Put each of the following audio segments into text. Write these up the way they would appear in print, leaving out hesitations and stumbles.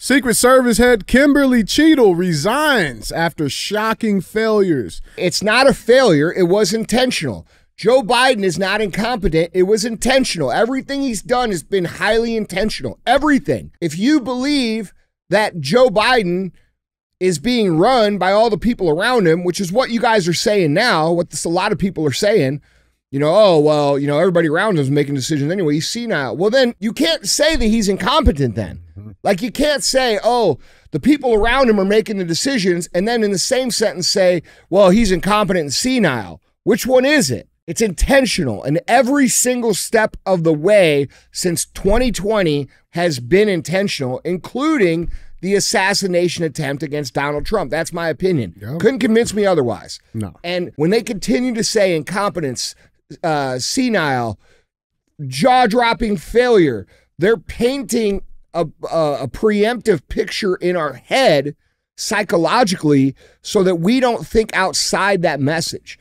Secret Service head Kimberly Cheatle resigns after shocking failures. It's not a failure. It was intentional. Joe Biden is not incompetent. It was intentional. Everything he's done has been highly intentional. Everything. If you believe that Joe Biden is being run by all the people around him, which is what you guys are saying now, what a lot of people are saying, oh, well, everybody around him is making decisions anyway. He's senile. Well, then you can't say that he's incompetent then. Like, you can't say, oh, the people around him are making the decisions, and then in the same sentence say, well, he's incompetent and senile. Which one is it? It's intentional, and every single step of the way since 2020 has been intentional, including the assassination attempt against Donald Trump. That's my opinion. Yep. Couldn't convince me otherwise. No. And when they continue to say incompetence, senile, jaw-dropping failure, they're painting a preemptive picture in our head psychologically so that we don't think outside that message.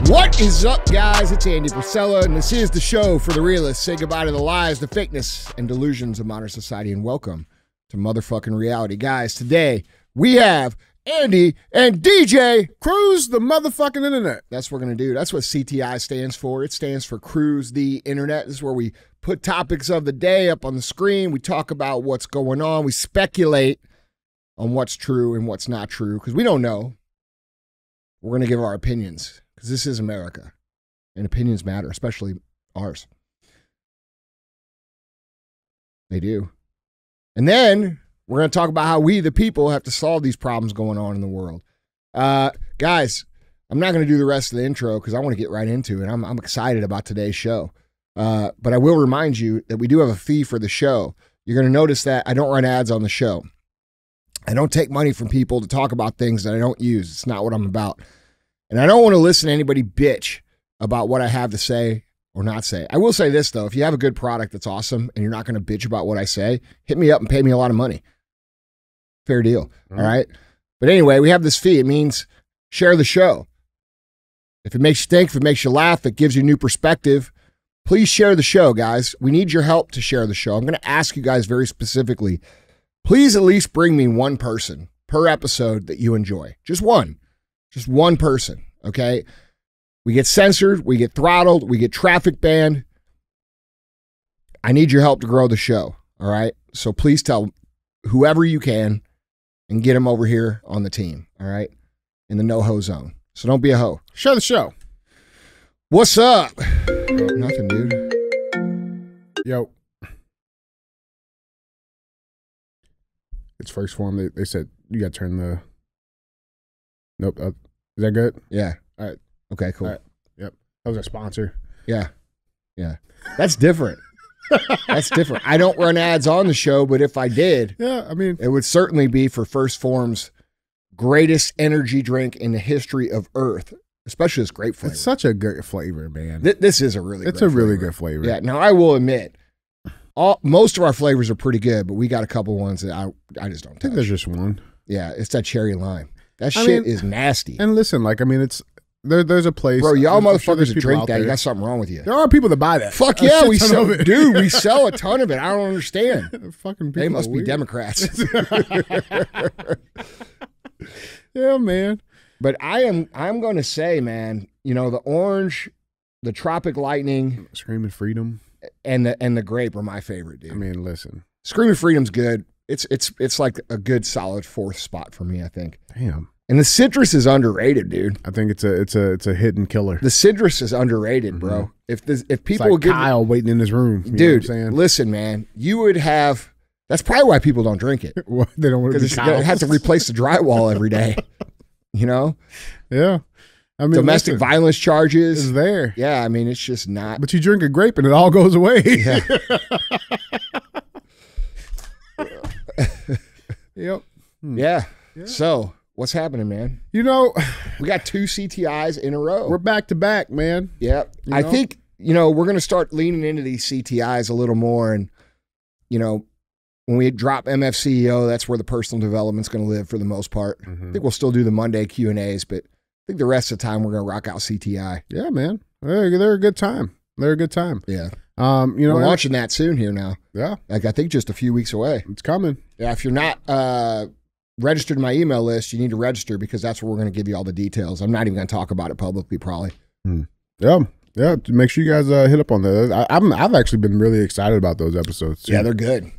What is up, guys? It's Andy Frisella, and this is the show for the realists. Say goodbye to the lies, the fakeness, and delusions of modern society, and welcome to motherfucking reality. Guys, today we have Andy and DJ Cruise the motherfucking internet. That's what we're going to do. That's what CTI stands for. It stands for Cruise the Internet. This is where we put topics of the day up on the screen. We talk about what's going on. We speculate on what's true and what's not true because we don't know. We're going to give our opinions because this is America, and opinions matter, especially ours. They do. And then we're going to talk about how we, the people, have to solve these problems going on in the world. Guys, I'm not going to do the rest of the intro because I want to get right into it. I'm excited about today's show. But I will remind you that we do have a fee for the show. You're going to notice that I don't run ads on the show. I don't take money from people to talk about things that I don't use. It's not what I'm about. And I don't want to listen to anybody bitch about what I have to say or not say. I will say this, though. If you have a good product that's awesome and you're not going to bitch about what I say, hit me up and pay me a lot of money. Fair deal. All right. But anyway, we have this fee. It means share the show. If it makes you think, if it makes you laugh, it gives you new perspective, please share the show, guys. We need your help to share the show. I'm going to ask you guys very specifically, please at least bring me one person per episode that you enjoy. Just one person. Okay. We get censored. We get throttled. We get traffic banned. I need your help to grow the show. All right. So please tell whoever you can and get them over here on the team, all right, in the no-ho zone. So don't be a hoe. Share the show. What's up? Nothing, dude. Yo. It's first form. They said you got to turn the... Nope. Is that good? Yeah. All right. Okay, cool. All right. Yep. That was our sponsor. Yeah. Yeah. That's different. That's different. I don't run ads on the show, but if I did, yeah, I mean, it would certainly be for First Form's greatest energy drink in the history of Earth, especially this grape flavor. It's such a good flavor, man. This is a really it's a really good flavor. Yeah. Now, I will admit, most of our flavors are pretty good, but we got a couple ones that I just don't touch. I think there's just one. Yeah, it's that cherry lime. That shit is nasty. And listen, like, I mean, it's... There's a place. Bro, y'all motherfuckers that drink that, you got something wrong with you. There are people that buy that. Fuck yeah, we sell it. Dude, we sell a ton of it. I don't understand. Fucking people they must be Democrats. Yeah, man. But I'm going to say, man, the orange, the tropic lightning, Screaming Freedom, and the grape are my favorite, dude. I mean, listen. Screaming Freedom's good. It's like a good solid fourth spot for me, I think. Damn. And the citrus is underrated, dude. I think it's a hidden killer. The citrus is underrated, bro. If people it's like give Kyle waiting in his room, dude, listen, man, you would have. That's probably why people don't drink it. They don't want to because have to replace the drywall every day. Yeah, I mean, domestic violence charges is there. Yeah, I mean, it's just not. But you drink a grape and it all goes away. Yeah. Yep. Yeah. So. What's happening, man? We got 2 CTIs in a row. We're back to back, man. Yeah. I think, we're going to start leaning into these CTIs a little more. And, when we drop MFCEO, that's where the personal development's going to live for the most part. I think we'll still do the Monday Q&As, but I think the rest of the time we're going to rock out CTI. Yeah, man. They're a good time. They're a good time. Yeah. You know, We're launching that soon here now. Yeah. Like, I think just a few weeks away. It's coming. Yeah, if you're not registered in my email list, you need to register because that's where we're going to give you all the details. I'm not even going to talk about it publicly, probably. Yeah. Yeah. Make sure you guys hit up on that. I've actually been really excited about those episodes too. Yeah, they're good.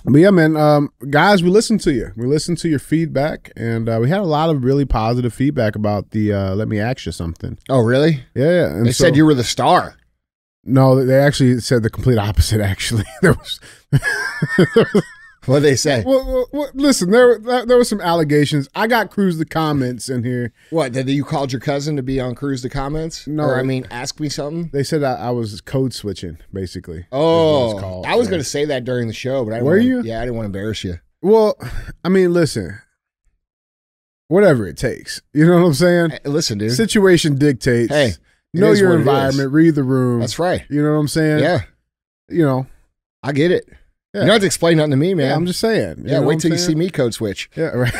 But yeah, man, guys, we listened to you. We listened to your feedback, and we had a lot of really positive feedback about the Let Me Ask You Something. Oh, really? Yeah. And they said you were the star. No, they actually said the complete opposite, actually. There was... What did they say? Well, listen, there were some allegations. I got Cruise the Comments in here. What, that you called your cousin to be on Cruise the Comments? No. Or, I mean, ask me something? They said I was code switching, basically. Oh, I was going to say that during the show, but I didn't you? Yeah, I didn't want to embarrass you. Well, I mean, listen, whatever it takes. You know what I'm saying? Hey, listen, dude. Situation dictates. Hey, know your environment, read the room. That's right. You know what I'm saying? Yeah. You know. I get it. Yeah. You don't have to explain nothing to me, man. Yeah, I'm just saying. Yeah, wait till you see me code switch. Yeah, right.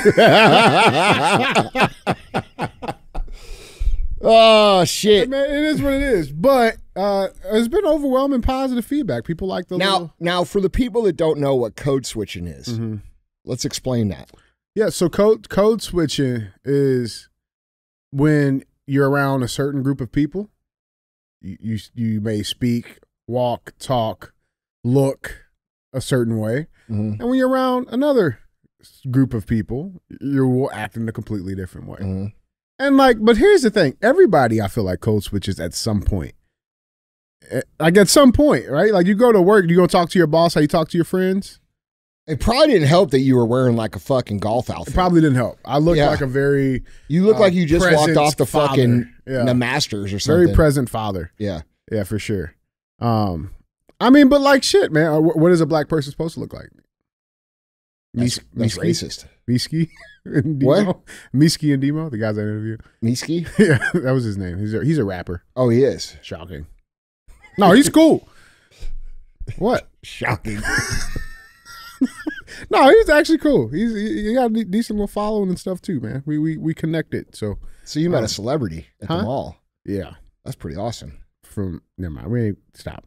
Oh, shit. Man, it is what it is. But it's been overwhelming positive feedback. People like the Now, for the people that don't know what code switching is, let's explain that. Yeah, so code switching is when you're around a certain group of people. You may speak, walk, talk, look a certain way. And when you're around another group of people, you're acting a completely different way. And but here's the thing. Everybody, I feel like, code switches at some point. Like at some point, right? Like you go to work, you go talk to your boss, how you talk to your friends. It probably didn't help that you were wearing like a fucking golf outfit. It probably didn't help. I looked like a very... You look like you just walked off the fucking the Masters or something. Very present father. Yeah. Yeah, for sure. I mean, but like shit, man. What is a black person supposed to look like? That's racist. Miski and Demo? What? Miski and Demo, the guys I interviewed. Miski? Yeah, that was his name. He's a rapper. Oh, he is? Shocking. No, he's cool. What? Shocking. No, he's actually cool. He got a decent little following and stuff too, man. We connected. So you met a celebrity at the mall. Yeah. That's pretty awesome. Never mind. We ain't stop.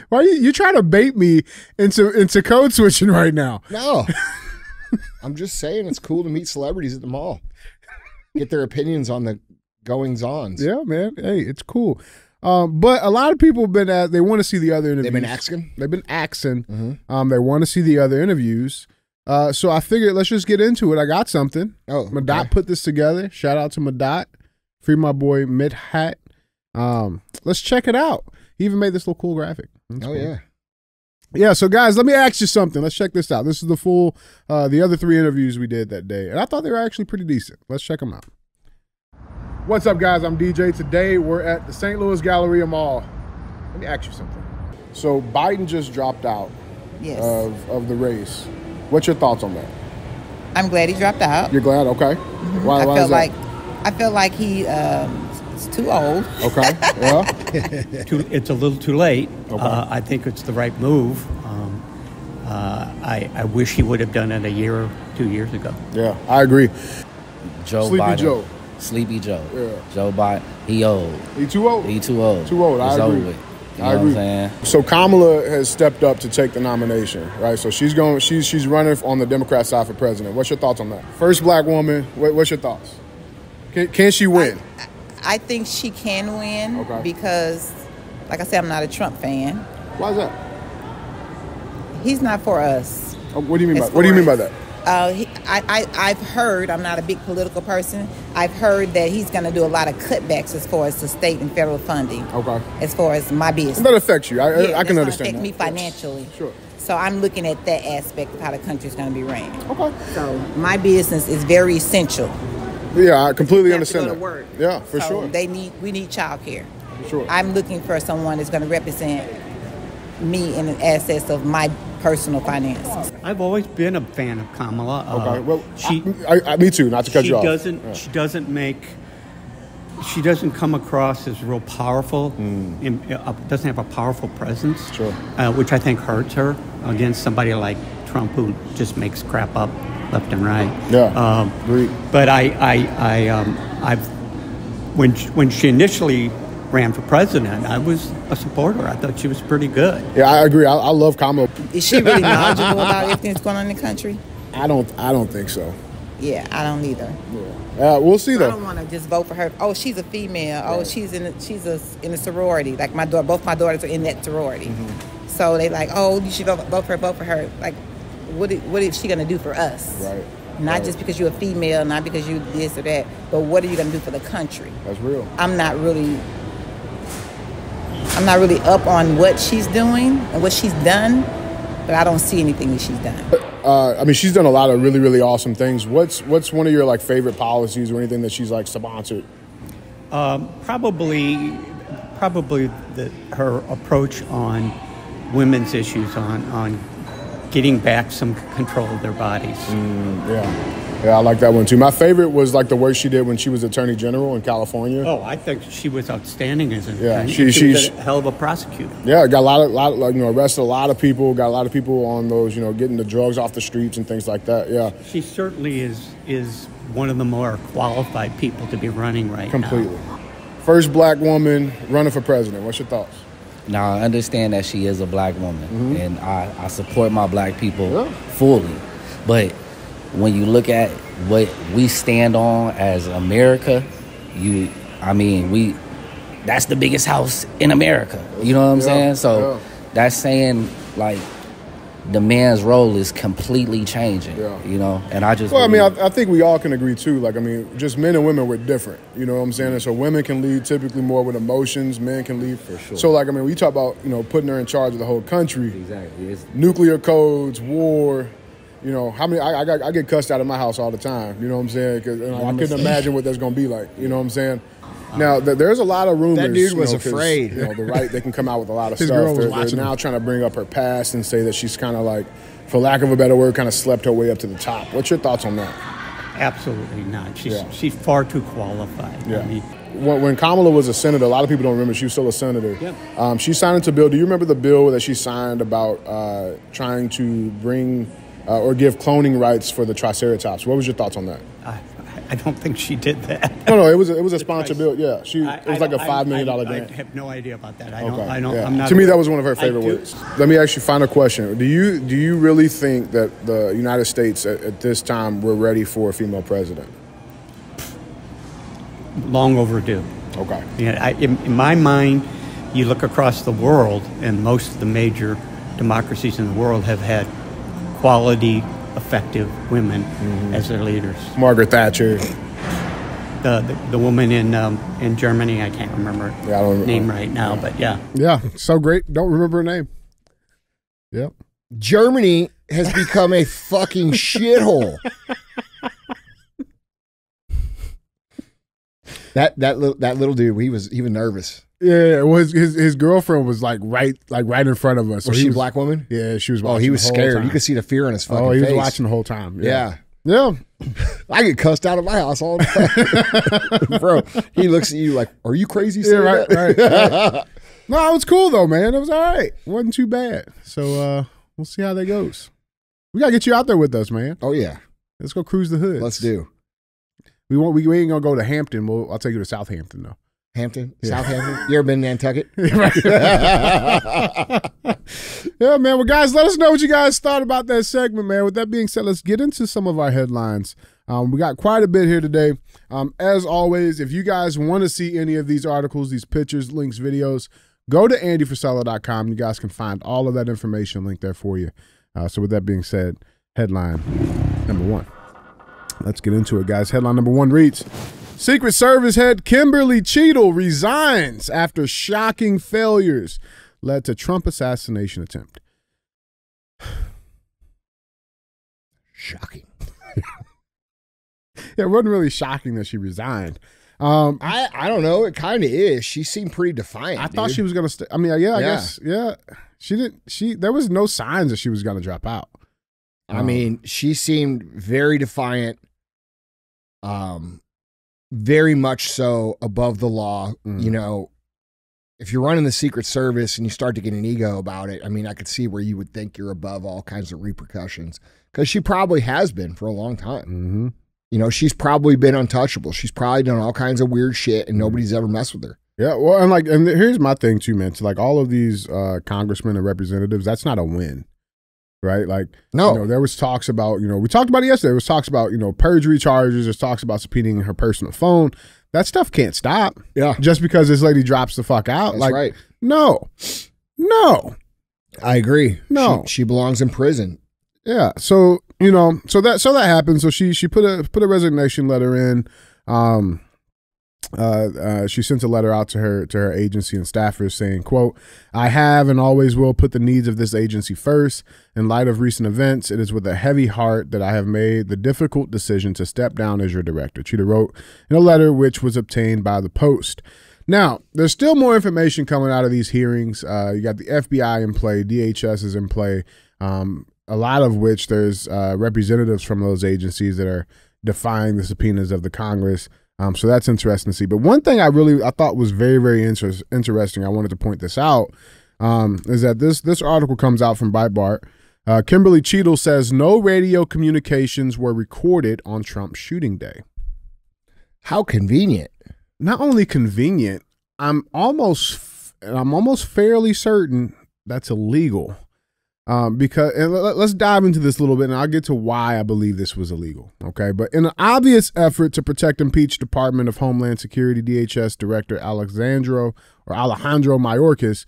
Why you trying to bait me into code switching right now? No. I'm just saying it's cool to meet celebrities at the mall. Get their opinions on the goings-ons. Yeah, man. Hey, it's cool. But a lot of people have been they want to see the other interviews. They've been asking? They've been asking. They want to see the other interviews. So I figured let's just get into it. I got something. Oh, Madot put this together. Shout out to Madot. Free my boy Midhat. Let's check it out. He even made this little cool graphic. That's cool. Yeah. Yeah, so guys, let me ask you something. Let's check this out. This is the full, the other 3 interviews we did that day. And I thought they were actually pretty decent. Let's check them out. What's up, guys? I'm DJ. Today, we're at the St. Louis Galleria Mall. Let me ask you something. So Biden just dropped out of the race. What's your thoughts on that? I'm glad he dropped out. You're glad? Okay. Why is that? I feel like he is too old. Okay. Yeah. It's a little too late. Okay. I think it's the right move. I wish he would have done it a year or 2 years ago. Yeah, I agree. Sleepy Joe. Yeah. Joe Biden. He old. He too old? He too old. Too old. It's I agree. over with. You know what I'm saying? So Kamala has stepped up to take the nomination, right? So she's running on the Democrat side for president. What's your thoughts on that? First black woman. What's your thoughts? Can she win? I think she can win because, like I said, I'm not a Trump fan. Why is that? He's not for us. What do you mean by that? I've heard, I'm not a big political person, I've heard that he's going to do a lot of cutbacks as far as the state and federal funding. Okay. As far as my business. And that affects you. I can understand that. It's going to affect me financially. Sure. So I'm looking at that aspect of how the country's going to be ran. Okay. So my business is very essential. Yeah, I completely understand that. To work. Yeah, for sure. We need childcare. For sure. I'm looking for someone that's going to represent me in the assets of my personal finances. I've always been a fan of Kamala. Okay, well, me too. Not to cut you off. She doesn't come across as real powerful. Doesn't have a powerful presence. Sure. Which I think hurts her against somebody like Trump, who just makes crap up left and right. Yeah. Agreed. But when she initially ran for president, I was a supporter. I thought she was pretty good. Yeah, I agree. I love Kamala. Is she really knowledgeable about everything that's going on in the country? I don't think so. Yeah, I don't either. Yeah. We'll see though. I don't want to just vote for her. Oh, she's a female. Oh, she's in a sorority. Like both my daughters are in that sorority. Mm-hmm. So they like, oh, you should vote for her. Like, what is she gonna do for us? Right. Not just because you're a female, not because you this or that, but what are you gonna do for the country? That's real. I'm not really up on what she's doing and what she's done, but I don't see anything that she's done. I mean, she's done a lot of really, really awesome things. What's one of your like favorite policies or anything that she's like sponsored? Probably her approach on women's issues, on getting back some control of their bodies. Yeah, I like that one too. My favorite was like the work she did when she was Attorney General in California. Oh, I think she was outstanding as she was a hell of a prosecutor. Yeah, got a lot arrested a lot of people. Got a lot of people on those, getting the drugs off the streets and things like that. Yeah, she certainly is one of the more qualified people to be running right now. Completely. First black woman running for president. What's your thoughts? Now, I understand that she is a black woman, and I support my black people fully. But when you look at what we stand on as America, that's the biggest house in America. You know what I'm saying? So that's saying, like, the man's role is completely changing, and I just... Well, I think we all can agree, too. Like, just men and women, we're different, you know what I'm saying? And so women can lead typically more with emotions, men can lead... For sure. So, like, we talk about, putting her in charge of the whole country. Exactly. Nuclear codes, war, how many... I get cussed out of my house all the time, you know what I'm saying? Because I couldn't imagine what that's going to be like, you know what I'm saying? Now, there's a lot of rumors. That dude was afraid. The right, they can come out with a lot of His stuff. girl was They're watching now trying to bring up her past and say that she's kind of like, for lack of a better word, kind of slept her way up to the top. What's your thoughts on that? Absolutely not. She's far too qualified. Yeah. When Kamala was a senator, a lot of people don't remember she was still a senator. Yeah. She signed into a bill. Do you remember the bill that she signed about trying to bring or give cloning rights for the Triceratops? What was your thoughts on that? I don't think she did that. No, it was a sponsored bill. Yeah, it was like a $5 million grant. I have no idea about that. Yeah. I'm not. To me, that was one of her favorite words. Let me ask you a final question. Do you really think that the United States at this time we're ready for a female president? Long overdue. Okay. Yeah, in my mind, you look across the world, and most of the major democracies in the world have had quality, effective women as their leaders. Margaret Thatcher. The woman in Germany, I can't remember her name right now, but yeah. Yeah, so great. Don't remember her name. Yep. Germany has become a fucking shithole. That little dude, he was nervous. Yeah, well, his girlfriend was like right in front of us. So was she a black woman? Yeah, she was. Oh, he was scared. Time. You could see the fear in his fucking face. Oh, he was watching the whole time. Yeah. I get cussed out of my house all the time, bro. He looks at you like, "Are you crazy?" Yeah, right. No, it was cool though, man. It was all right. It wasn't too bad. So we'll see how that goes. We gotta get you out there with us, man. Oh yeah, let's go cruise the hood. Let's do. We ain't gonna go to Hampton. I'll take you to Southampton though. Hampton? Yeah. Southampton? You ever been to Nantucket? Yeah, man. Well, guys, let us know what you guys thought about that segment, man. With that being said, let's get into some of our headlines. We got quite a bit here today. As always, if you guys want to see any of these articles, these pictures, links, videos, go to andyfrisella.com. You guys can find all of that information linked there for you. So with that being said, headline number one. Let's get into it, guys. Headline number one reads, Secret Service head Kimberly Cheatle resigns after shocking failures led to Trump assassination attempt. Shocking. Yeah, it wasn't really shocking that she resigned. I don't know. It kind of is. She seemed pretty defiant. I thought she was going to stay. I mean, I guess. She didn't. There was no signs that she was going to drop out. I mean, she seemed very defiant. Very much so above the law. You know, if you're running the Secret Service and you start to get an ego about it, I mean, I could see where you would think you're above all kinds of repercussions, because she probably has been for a long time. You know, she's probably been untouchable. She's probably done all kinds of weird shit and nobody's ever messed with her. Yeah, well, and here's my thing too, man. So like all of these congressmen and representatives, that's not a win, right? Like, no, you know, there was talks about, you know, we talked about it yesterday. There was talks about, you know, perjury charges. There's talks about subpoenaing her personal phone. That stuff can't stop. Yeah, just because this lady drops the fuck out. That's like, right. No, I agree. No, she belongs in prison. Yeah. So you know, so that happened. So she put a resignation letter in. She sent a letter out to her agency and staffers saying, quote, "I have and always will put the needs of this agency first. In light of recent events, it is with a heavy heart that I have made the difficult decision to step down as your director," Cheatle wrote in a letter which was obtained by the Post. Now, there's still more information coming out of these hearings. You got the FBI in play, DHS is in play, a lot of which there's representatives from those agencies that are defying the subpoenas of the Congress. So that's interesting to see. But one thing I thought was very, very interesting, I wanted to point this out, is that this article comes out from Breitbart. Kimberly Cheatle says no radio communications were recorded on Trump's shooting day. How convenient. Not only convenient, I'm almost fairly certain that's illegal. Because let's dive into this a little bit, and I'll get to why I believe this was illegal. Okay, but in an obvious effort to protect impeached Department of Homeland Security DHS Director Alejandro Mayorkas,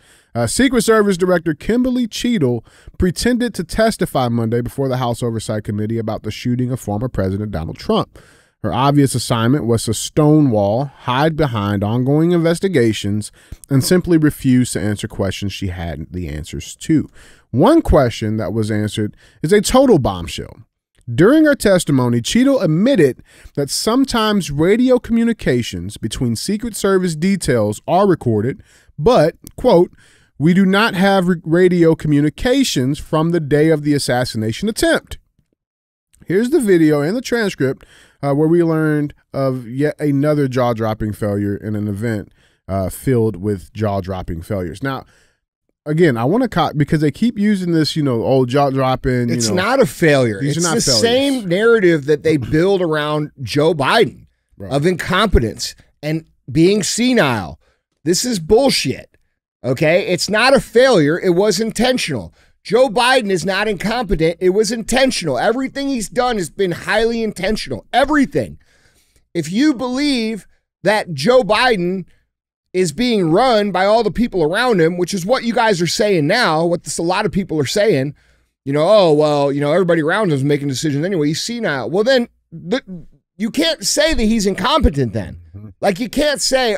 Secret Service Director Kimberly Cheatle pretended to testify Monday before the House Oversight Committee about the shooting of former President Donald Trump. Her obvious assignment was to stonewall, hide behind ongoing investigations, and simply refuse to answer questions she hadn't the answers to. One question that was answered is a total bombshell. During her testimony, Cheatle admitted that sometimes radio communications between Secret Service details are recorded, but, quote, "we do not have radio communications from the day of the assassination attempt." Here's the video and the transcript where we learned of yet another jaw-dropping failure in an event filled with jaw-dropping failures. Now, again, I want to because they keep using this, jaw-dropping. It's not a failure. It's the same narrative that they build around Joe Biden of incompetence and being senile. This is bullshit, okay? It's not a failure. It was intentional. Joe Biden is not incompetent. It was intentional. Everything he's done has been highly intentional. Everything. If you believe that Joe Biden is being run by all the people around him, which is what you guys are saying now, a lot of people are saying, everybody around him is making decisions anyway. He's senile. Well, then you can't say that he's incompetent then. Like, you can't say,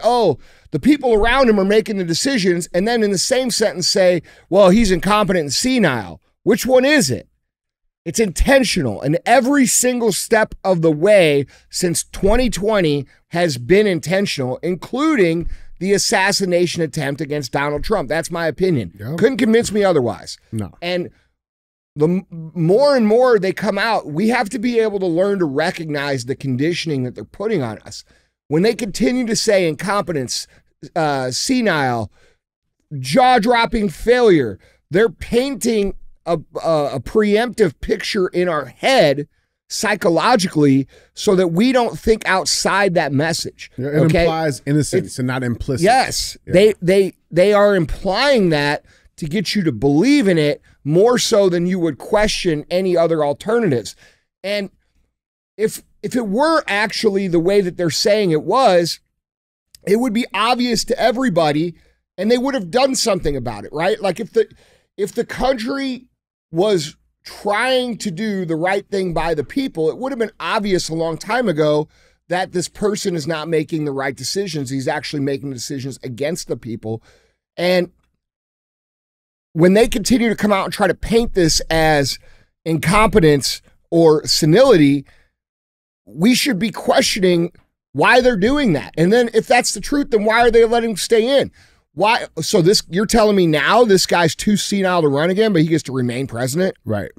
the people around him are making the decisions, and then in the same sentence say, well, he's incompetent and senile. Which one is it? It's intentional, and every single step of the way since 2020 has been intentional, including the assassination attempt against Donald Trump. That's my opinion. Yep. Couldn't convince me otherwise. No. And the more and more they come out, we have to be able to learn to recognize the conditioning that they're putting on us. When they continue to say incompetence, senile, jaw-dropping failure, they're painting a preemptive picture in our head psychologically so that we don't think outside that message. Yeah, it implies innocence and not implicit. Yes. Yeah. They are implying that to get you to believe in it more so than you would question any other alternatives. And if it were actually the way that they're saying it was, it would be obvious to everybody and they would have done something about it, right? Like if the country was trying to do the right thing by the people, it would have been obvious a long time ago that this person is not making the right decisions. He's actually making decisions against the people. And when they continue to come out and try to paint this as incompetence or senility, we should be questioning why they're doing that. And then if that's the truth, then why are they letting him stay in? Why? So you're telling me now this guy's too senile to run again, but he gets to remain president? Right.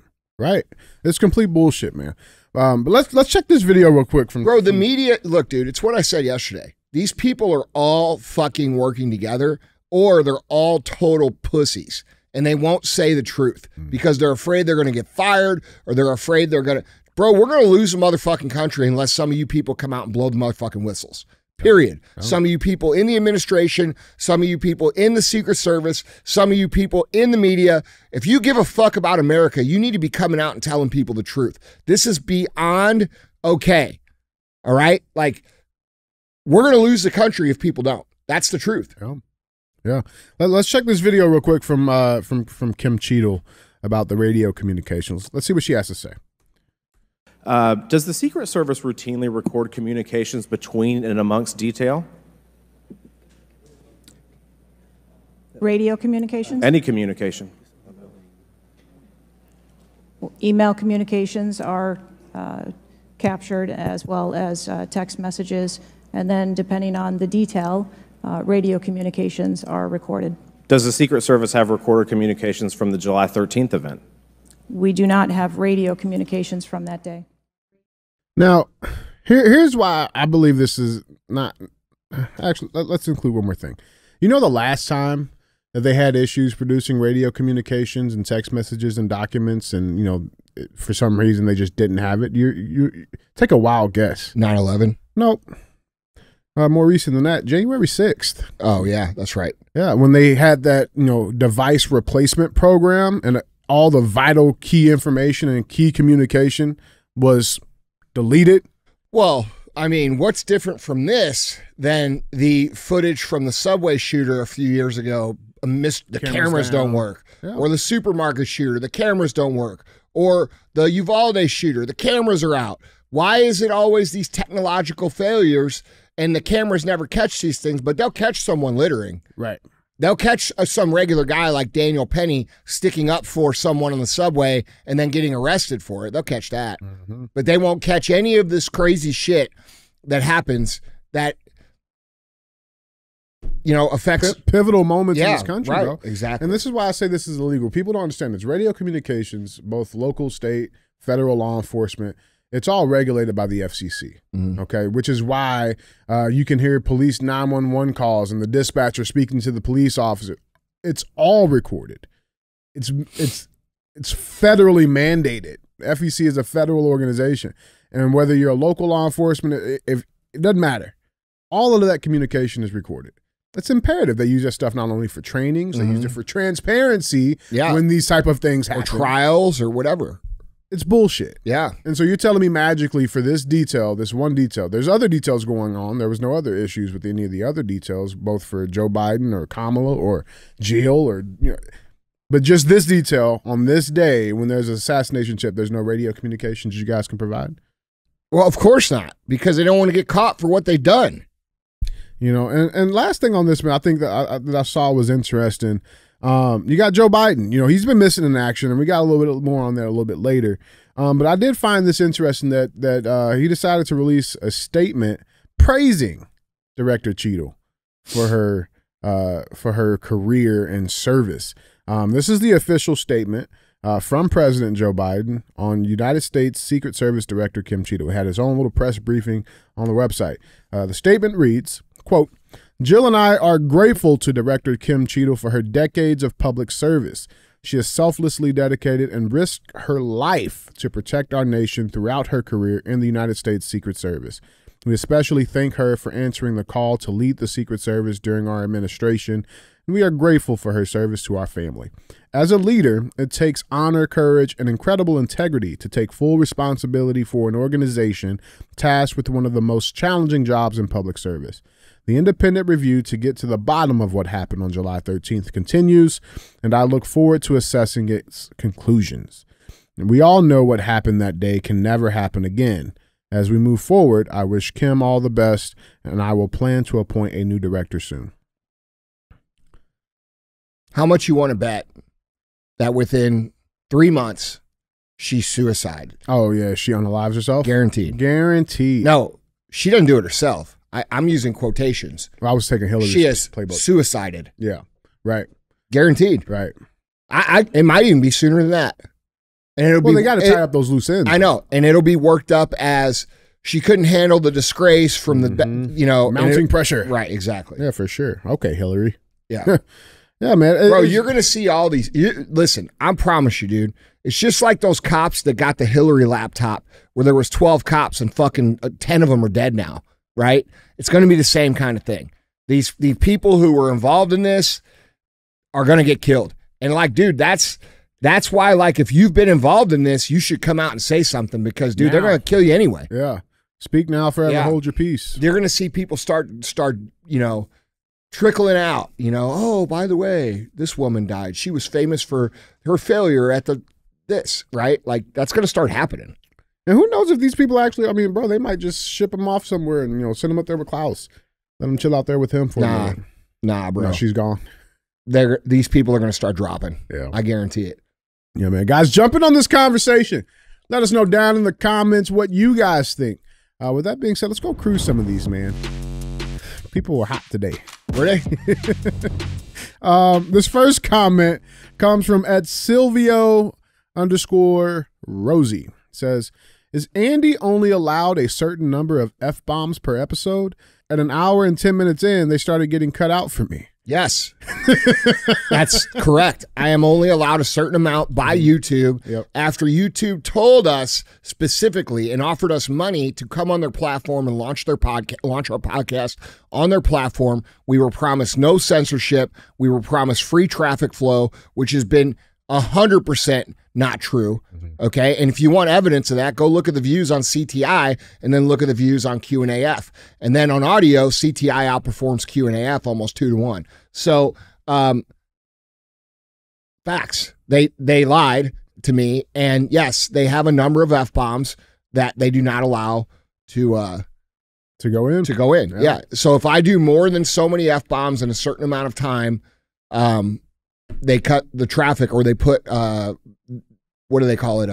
It's complete bullshit, man. But let's check this video real quick the media. Look, dude, it's what I said yesterday. These people are all fucking working together, or they're all total pussies, and they won't say the truth because they're afraid they're going to get fired, or they're afraid they're going to. bro, we're going to lose the motherfucking country unless some of you people come out and blow the motherfucking whistles. Period. Oh. Some of you people in the administration, some of you people in the Secret Service, some of you people in the media. If you give a fuck about America, you need to be coming out and telling people the truth. This is beyond okay. All right? Like, we're going to lose the country if people don't. That's the truth. Yeah. Let's check this video real quick from Kim Cheatle about the radio communications. Let's see what she has to say. Does the Secret Service routinely record communications between and amongst detail? Radio communications? Any communication. Email communications are captured, as well as text messages, and then depending on the detail, radio communications are recorded. Does the Secret Service have recorded communications from the July 13th event? We do not have radio communications from that day. Now, here's why I believe this is not. Actually, let's include one more thing. You know, the last time that they had issues producing radio communications and text messages and documents, and, you know, for some reason they just didn't have it. You take a wild guess. 9/11? Nope. More recent than that, January 6th. Oh, yeah, that's right. Yeah, when they had that, you know, device replacement program and all the vital key information and key communication was deleted. Well, I mean, what's different from this than the footage from the subway shooter a few years ago? The cameras don't work. Yeah. Or the supermarket shooter, the cameras don't work. Or the Uvalde shooter, the cameras are out. Why is it always these technological failures and the cameras never catch these things, but they'll catch someone littering? Right. They'll catch some regular guy like Daniel Penny sticking up for someone on the subway and then getting arrested for it. They'll catch that. Mm-hmm. But they won't catch any of this crazy shit that happens that, you know, affects pivotal moments in this country, right, bro. Exactly. And this is why I say this is illegal. People don't understand this. Radio communications, both local, state, federal law enforcement, it's all regulated by the FCC, okay? Which is why you can hear police 911 calls and the dispatcher speaking to the police officer. It's all recorded. It's federally mandated. The FCC is a federal organization, and whether you're a local law enforcement, it doesn't matter. All of that communication is recorded. It's imperative. They use that stuff not only for trainings, they use it for transparency when these type of things happen, or trials or whatever. It's bullshit. Yeah. And so you're telling me magically for this detail, this one detail, there's other details going on. There was no other issues with any of the other details, both for Joe Biden or Kamala or Jill or, you know, but just this detail on this day when there's an assassination chip, there's no radio communications you guys can provide? Well, of course not, because they don't want to get caught for what they've done. You know, and last thing on this, man, I think that I saw was interesting. You got Joe Biden. You know, he's been missing in action, and we got a little bit more on that a little bit later. But I did find this interesting that he decided to release a statement praising Director Cheatle for her career and service. This is the official statement from President Joe Biden on United States Secret Service Director Kim Cheatle. He had his own little press briefing on the website. The statement reads, quote, "Jill and I are grateful to Director Kim Cheatle for her decades of public service. She has selflessly dedicated and risked her life to protect our nation throughout her career in the United States Secret Service. We especially thank her for answering the call to lead the Secret Service during our administration, and we are grateful for her service to our family. As a leader, it takes honor, courage, and incredible integrity to take full responsibility for an organization tasked with one of the most challenging jobs in public service. The independent review to get to the bottom of what happened on July 13th continues, and I look forward to assessing its conclusions. And we all know what happened that day can never happen again. As we move forward, I wish Kim all the best, and I will plan to appoint a new director soon." How much you want to bet that within 3 months she's suicide? Oh, yeah. She unalives herself? Guaranteed. Guaranteed. No, she doesn't do it herself. I'm using quotations. I was taking Hillary's She is playbook. Suicided. Yeah, right. Guaranteed. Right. It might even be sooner than that. And it'll they got to tie up those loose ends. I know. And it'll be worked up as she couldn't handle the disgrace from the, you know. Mounting pressure. Right, exactly. Yeah, for sure. Okay, Hillary. Yeah. Yeah, man. Bro, you're going to see all these. Listen, I promise you, dude. It's just like those cops that got the Hillary laptop where there was 12 cops and fucking 10 of them are dead now, right? It's going to be the same kind of thing. The people who were involved in this are going to get killed. And like, dude, that's why, like, if you've been involved in this, you should come out and say something because, dude, they're going to kill you anyway. Yeah. Speak now, forever hold your peace. You're going to see people start, trickling out, oh, by the way, this woman died. She was famous for her failure at this, right? Like, that's going to start happening. And who knows if these people actually, I mean, bro, they might just ship him off somewhere and, send him up there with Klaus. Let him chill out there with him for a minute. Nah, bro. No, she's gone. These people are going to start dropping. Yeah. I guarantee it. Yeah, man. Guys, jumping on this conversation. Let us know down in the comments what you guys think. With that being said, let's go cruise some of these, man. People were hot today. Were they? This first comment comes from @Silvio_Rosie. It says, is Andy only allowed a certain number of F-bombs per episode? At an hour and 10 minutes in, they started getting cut out for me. Yes, that's correct. I am only allowed a certain amount by YouTube after YouTube told us specifically and offered us money to come on their platform and launch our podcast on their platform. We were promised no censorship. We were promised free traffic flow, which has been 100% not true. Okay. And if you want evidence of that, go look at the views on CTI and then look at the views on Q&AF. And then on audio, CTI outperforms Q&AF almost 2-1. So, facts. They lied to me. And yes, they have a number of F-bombs that they do not allow to go in. Yeah. So if I do more than so many F-bombs in a certain amount of time, they cut the traffic, or they put what do they call it?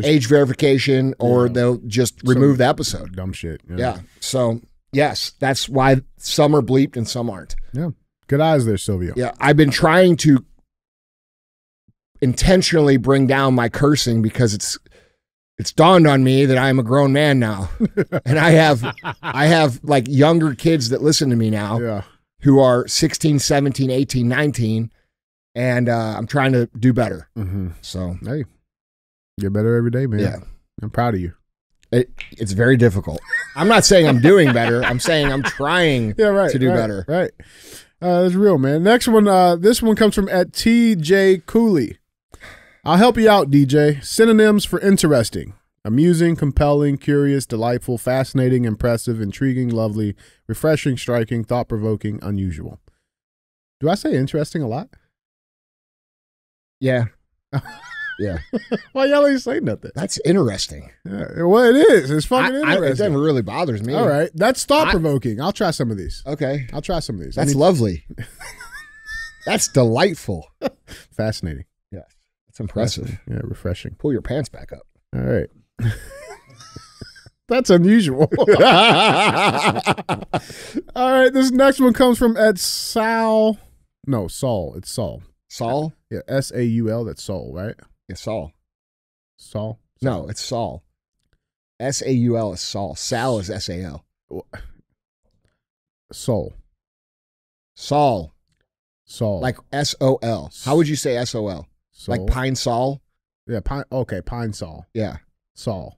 Age verification, or they'll just remove the episode. Dumb shit. Yeah. So yes, that's why some are bleeped and some aren't. Yeah. Good eyes there, Silvio. Yeah. I've been trying to intentionally bring down my cursing because it's dawned on me that I'm a grown man now. And I have like younger kids that listen to me now who are 16, 17, 18, 19. And I'm trying to do better. So, hey, get better every day, man. Yeah. I'm proud of you. It's very difficult. I'm not saying I'm doing better. I'm saying I'm trying to do better. Right. That's real, man. Next one, this one comes from @TJ Cooley. I'll help you out, DJ. Synonyms for interesting: amusing, compelling, curious, delightful, fascinating, impressive, intriguing, lovely, refreshing, striking, thought-provoking, unusual. Do I say interesting a lot? Yeah. Yeah. Why y'all ain't say nothing? That's interesting. Yeah, well, it is. It's fucking interesting. It never really bothers me. All right. That's thought-provoking. I'll try some of these. Okay. I'll try some of these. That's lovely. That's delightful. Fascinating. Yes. That's impressive. Yeah, refreshing. Pull your pants back up. All right. That's unusual. All right. This next one comes from Saul. No, Saul. It's Saul. Saul? Yeah, S-A-U-L. That's Saul, right? Yeah, Saul. Saul? No, it's Saul. S-A-U-L is Saul. Sal is S-A-L. Saul. Saul. Saul. Like S-O-L. How would you say S-O-L? Like Pine Sol? Yeah, Pine Sol. Yeah. Saul.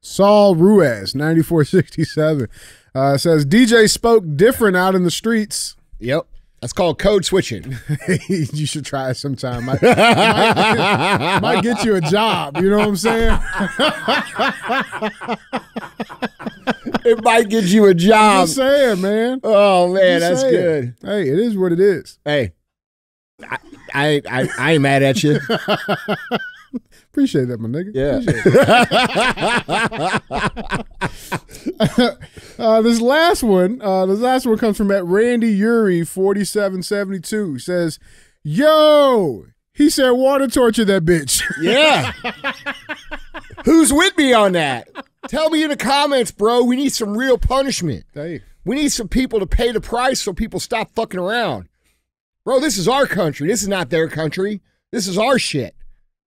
Saul Ruiz, 9467, says, DJ spoke different out in the streets. Yep. That's called code switching. You should try it sometime. Might get you a job. You know what I'm saying? It might get you a job. I'm just saying, man. Oh, man, that's good. Hey, it is what it is. Hey, I ain't mad at you. Appreciate that, my nigga. Yeah. This last one comes from Randy Uri 4772. He says, "Yo, he said water torture that bitch." Yeah. Who's with me on that? Tell me in the comments, bro. We need some real punishment. Hey. We need some people to pay the price so people stop fucking around. Bro, this is our country. This is not their country. This is our shit,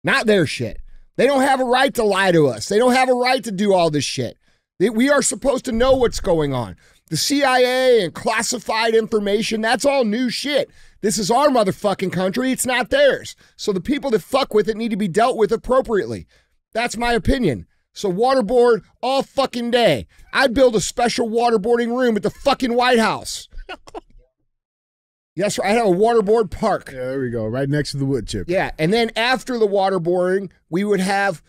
not their shit. They don't have a right to lie to us. They don't have a right to do all this shit. We are supposed to know what's going on. The CIA and classified information, that's all new shit. This is our motherfucking country. It's not theirs. So the people that fuck with it need to be dealt with appropriately. That's my opinion. So waterboard all fucking day. I'd build a special waterboarding room at the fucking White House. Yes, I have a waterboard park. Yeah, there we go. Right next to the wood chip. Yeah, and then after the waterboarding, we would have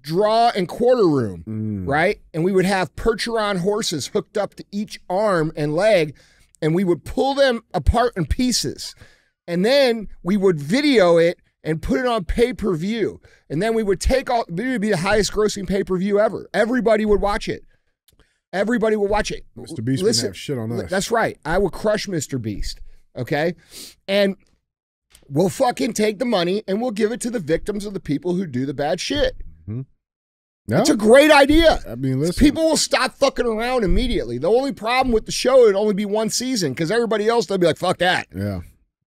draw and quarter room, right? And we would have Percheron horses hooked up to each arm and leg, and we would pull them apart in pieces. And then we would video it and put it on pay-per-view. And then we would take all, it would be the highest grossing pay-per-view ever. Everybody would watch it. Everybody would watch it. Mr. Beast would have shit on us. That's right. I would crush Mr. Beast, okay? And we'll fucking take the money and we'll give it to the victims of the people who do the bad shit. No. It's a great idea. I mean, listen. People will stop fucking around immediately. The only problem with the show, it'd only be one season because everybody else, they'll be like, fuck that. Yeah.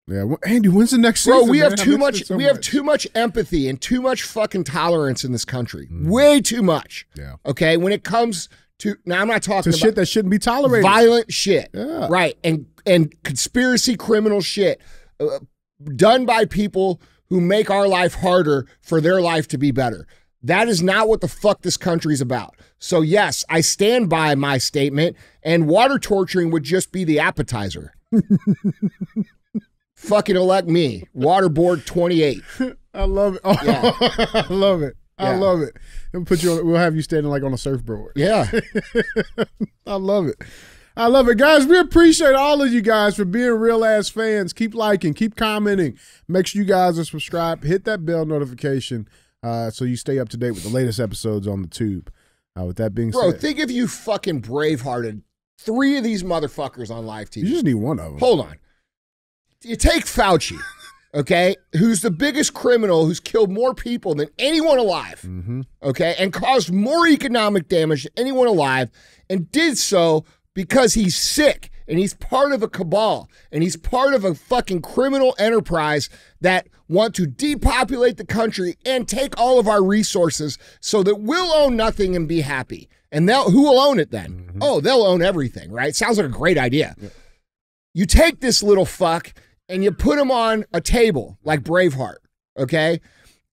Yeah. Andy, when's the next season? Bro, we man? have too much. We have too much empathy and too much fucking tolerance in this country. Way too much. Yeah. Okay. When it comes to, now I'm not talking about shit that shouldn't be tolerated. Violent shit. Yeah. Right. And conspiracy criminal shit done by people who make our life harder for their life to be better. That is not what the fuck this country's about. So yes, I stand by my statement, and water torturing would just be the appetizer. Fucking elect me, Waterboard 28. I love it. Oh, Yeah. I love it. I Yeah. love it. We'll have you standing like on a surfboard. Yeah. I love it. I love it. Guys, we appreciate all of you guys for being real ass fans. Keep liking, keep commenting. Make sure you guys are subscribed. Hit that bell notification. So you stay up to date with the latest episodes on the tube. With that being Bro, said, think if you fucking bravehearted 3 of these motherfuckers on live TV. you just need one of them. Hold on. You take Fauci, okay, who's the biggest criminal who's killed more people than anyone alive, okay, and caused more economic damage to anyone alive, and did so because he's sick and he's part of a cabal and he's part of a fucking criminal enterprise that want to depopulate the country and take all of our resources so that we'll own nothing and be happy. And who will own it then? Oh, they'll own everything, right? Sounds like a great idea. Yeah. You take this little fuck and you put him on a table like Braveheart, okay?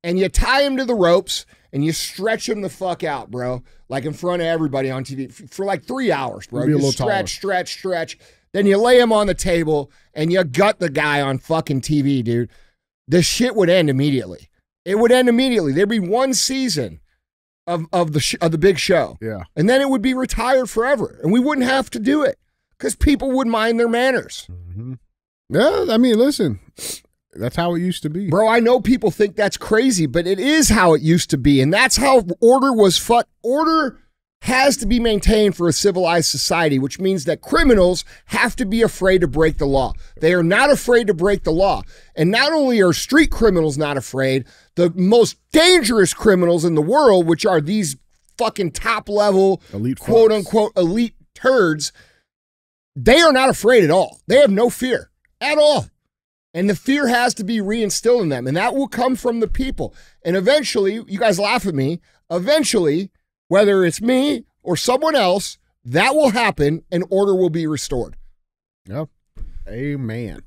And you tie him to the ropes and you stretch him the fuck out, bro, like in front of everybody on TV for like 3 hours, bro. Be a You little taller. stretch. Then you lay him on the table and you gut the guy on fucking TV, dude. The shit would end immediately. It would end immediately. There'd be one season of the big show. Yeah. And then it would be retired forever. And we wouldn't have to do it because people would mind their manners. Yeah, I mean, listen, that's how it used to be. Bro, I know people think that's crazy, but it is how it used to be. And that's how order was Order has to be maintained for a civilized society, which means that criminals have to be afraid to break the law. They are not afraid to break the law. And not only are street criminals not afraid, the most dangerous criminals in the world, which are these fucking top level, Elite quote fucks. unquote, elite turds, they are not afraid at all. They have no fear at all. And the fear has to be reinstilled in them. And that will come from the people. And eventually, you guys laugh at me, eventually, whether it's me or someone else, that will happen and order will be restored. Yep. Amen.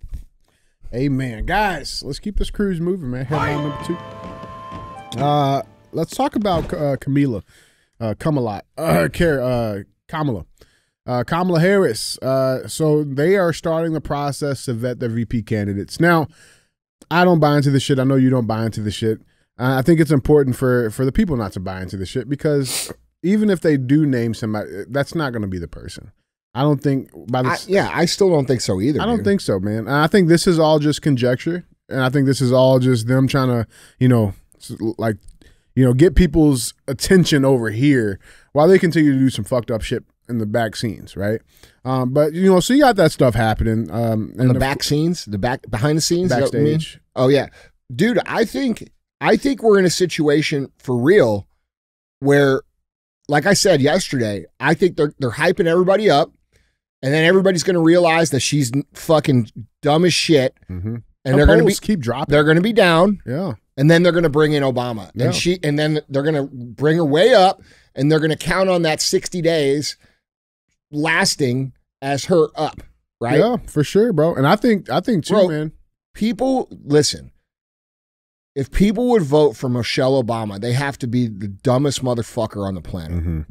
Amen. Guys, let's keep this cruise moving, man. Headline number 2. Let's talk about Kamala Harris. So they are starting the process to vet their VP candidates. Now, I don't buy into this shit. I know you don't buy into this shit. I think it's important for the people not to buy into this shit because even if they do name somebody, that's not going to be the person. I don't think by this. I still don't think so either. I don't think so, man. I think this is all just conjecture, and I think this is all just them trying to, get people's attention over here while they continue to do some fucked up shit in the back scenes, right? But so you got that stuff happening. In the back scenes, behind the scenes, is that what you mean? backstage. Oh yeah, dude. I think we're in a situation for real where, like I said yesterday, I think they're hyping everybody up, and then everybody's going to realize that she's fucking dumb as shit, and they're going to keep dropping. They're going to be down, Yeah. and then they're going to bring in Obama, Yeah. and then they're going to bring her way up, and they're going to count on that 60 days lasting as her up. right? Yeah, for sure, bro. And I think too, Bro, man. People, listen, if people would vote for Michelle Obama, they have to be the dumbest motherfucker on the planet.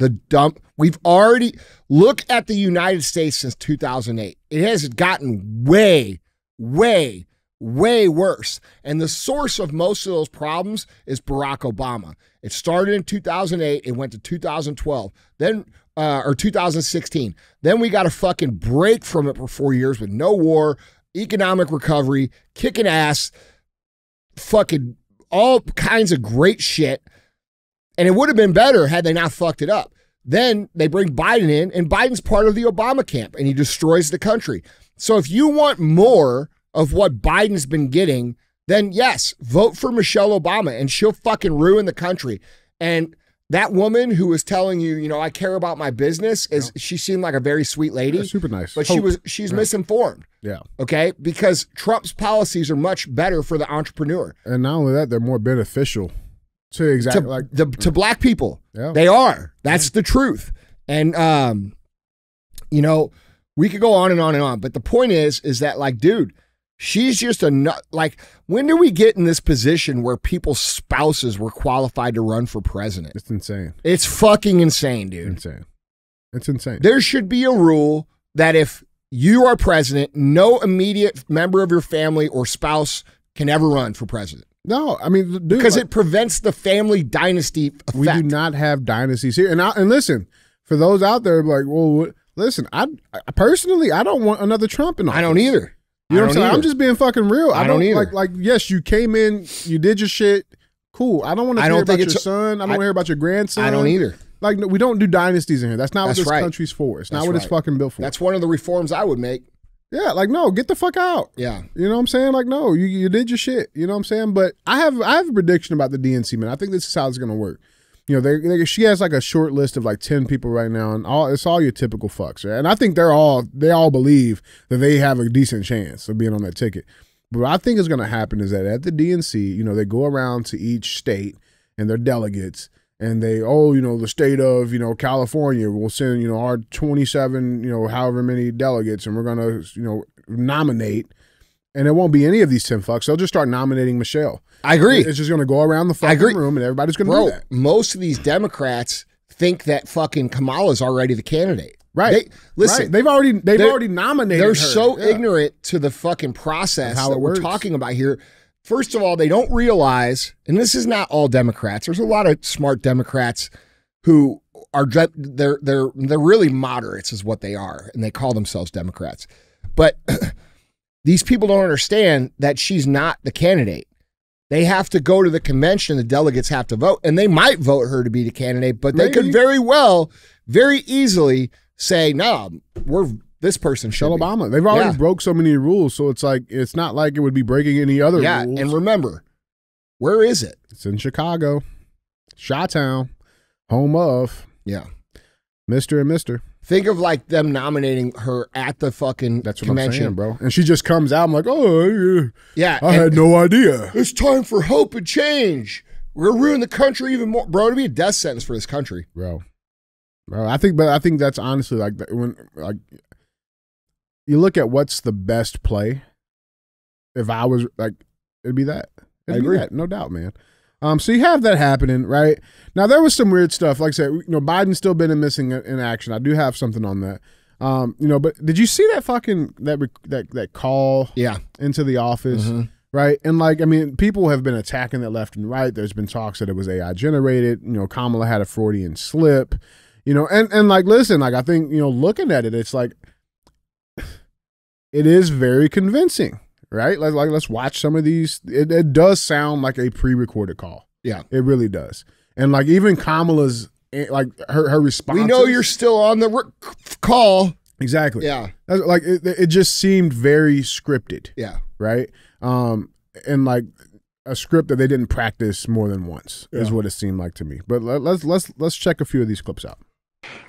We've already, look at the United States since 2008. It has gotten way, way, way worse. And the source of most of those problems is Barack Obama. It started in 2008. It went to 2012. Then, or 2016. Then we got a fucking break from it for 4 years with no war, economic recovery, kicking ass, fucking all kinds of great shit. And it would have been better had they not fucked it up. Then they bring Biden in, and Biden's part of the Obama camp, and he destroys the country. So if you want more of what Biden's been getting, then yes, vote for Michelle Obama, and she'll fucking ruin the country. And that woman who was telling you, you know, I care about my business, she seemed like a very sweet lady. Yeah, super nice. But she's Yeah. misinformed. Yeah. Okay? Because Trump's policies are much better for the entrepreneur. And not only that, they're more beneficial to exactly to black people. Yeah. They are. That's the truth. And you know, we could go on and on and on. But the point is that, like, dude, she's just a nut. Like, when do we get in this position where people's spouses were qualified to run for president? It's insane. It's fucking insane, dude. Insane. It's insane. There should be a rule that if you are president, no immediate member of your family or spouse can ever run for president. No, I mean, dude, because it prevents the family dynasty effect. We do not have dynasties here. And listen, for those out there, like, well, listen, I personally, I don't want another Trump in office. I don't either. You know what I'm saying? I'm just being fucking real. I don't either. Like, yes, you came in, you did your shit. Cool. I don't want to hear about your son. I don't want to hear about your grandson. I don't either. Like, no, we don't do dynasties in here. That's not what this country's for. It's not what it's fucking built for. That's one of the reforms I would make. Yeah, like, no, get the fuck out. Yeah. You know what I'm saying? Like, no, you did your shit. You know what I'm saying? But I have a prediction about the DNC, man. I think this is how it's going to work. You know, she has like a short list of like 10 people right now, and it's all your typical fucks, right? And I think they all believe that they have a decent chance of being on that ticket. But what I think is going to happen is that at the DNC, you know, they go around to each state and their delegates, and they, you know, the state of, you know, California will send, you know, our 27, you know, however many delegates, and we're going to, you know, nominate, and it won't be any of these 10 fucks. They'll just start nominating Michelle. I agree. It's just going to go around the fucking room, and everybody's going to do that. Most of these Democrats think that fucking Kamala's already the candidate. Right. Listen, right. They've already nominated They're her. so ignorant to the fucking process how that we're talking about here. First of all, they don't realize, and this is not all Democrats. There's a lot of smart Democrats who are they're really moderates, is what they are, and they call themselves Democrats. But these people don't understand that she's not the candidate. They have to go to the convention. The delegates have to vote, and they might vote her to be the candidate, but they could very well, very easily say, no, this person should be. Obama. They've already broke so many rules, so it's like, it's not like it would be breaking any other rules. And remember, where is it? It's in Chicago, Chi-Town, home of Mr. and Mr. Think of like them nominating her at the fucking convention. I'm saying, bro. And she just comes out. I'm like, oh, yeah. I had no idea. It's time for hope and change. We're gonna ruin the country even more, bro. It'd be a death sentence for this country, bro. I think that's honestly like when like you look at what's the best play. If I was like, it'd be that. I agree, no doubt, man. So you have that happening, right? Now there was some weird stuff. Like I said, you know, Biden's still been missing in action. I do have something on that. You know, but did you see that fucking that call? Yeah, into the office, right? And like, I mean, people have been attacking it left and right. There's been talks that it was AI generated. You know, Kamala had a Freudian slip. You know, and like, listen, like I think, you know, looking at it, it's like it is very convincing. Right? Like let's watch some of these. It does sound like a pre-recorded call. Yeah. It really does. And like even Kamala's, like her response. We know you're still on the call. Exactly. Yeah. Like it just seemed very scripted. Yeah. Right? And like a script that they didn't practice more than once is what it seemed like to me. But let's check a few of these clips out.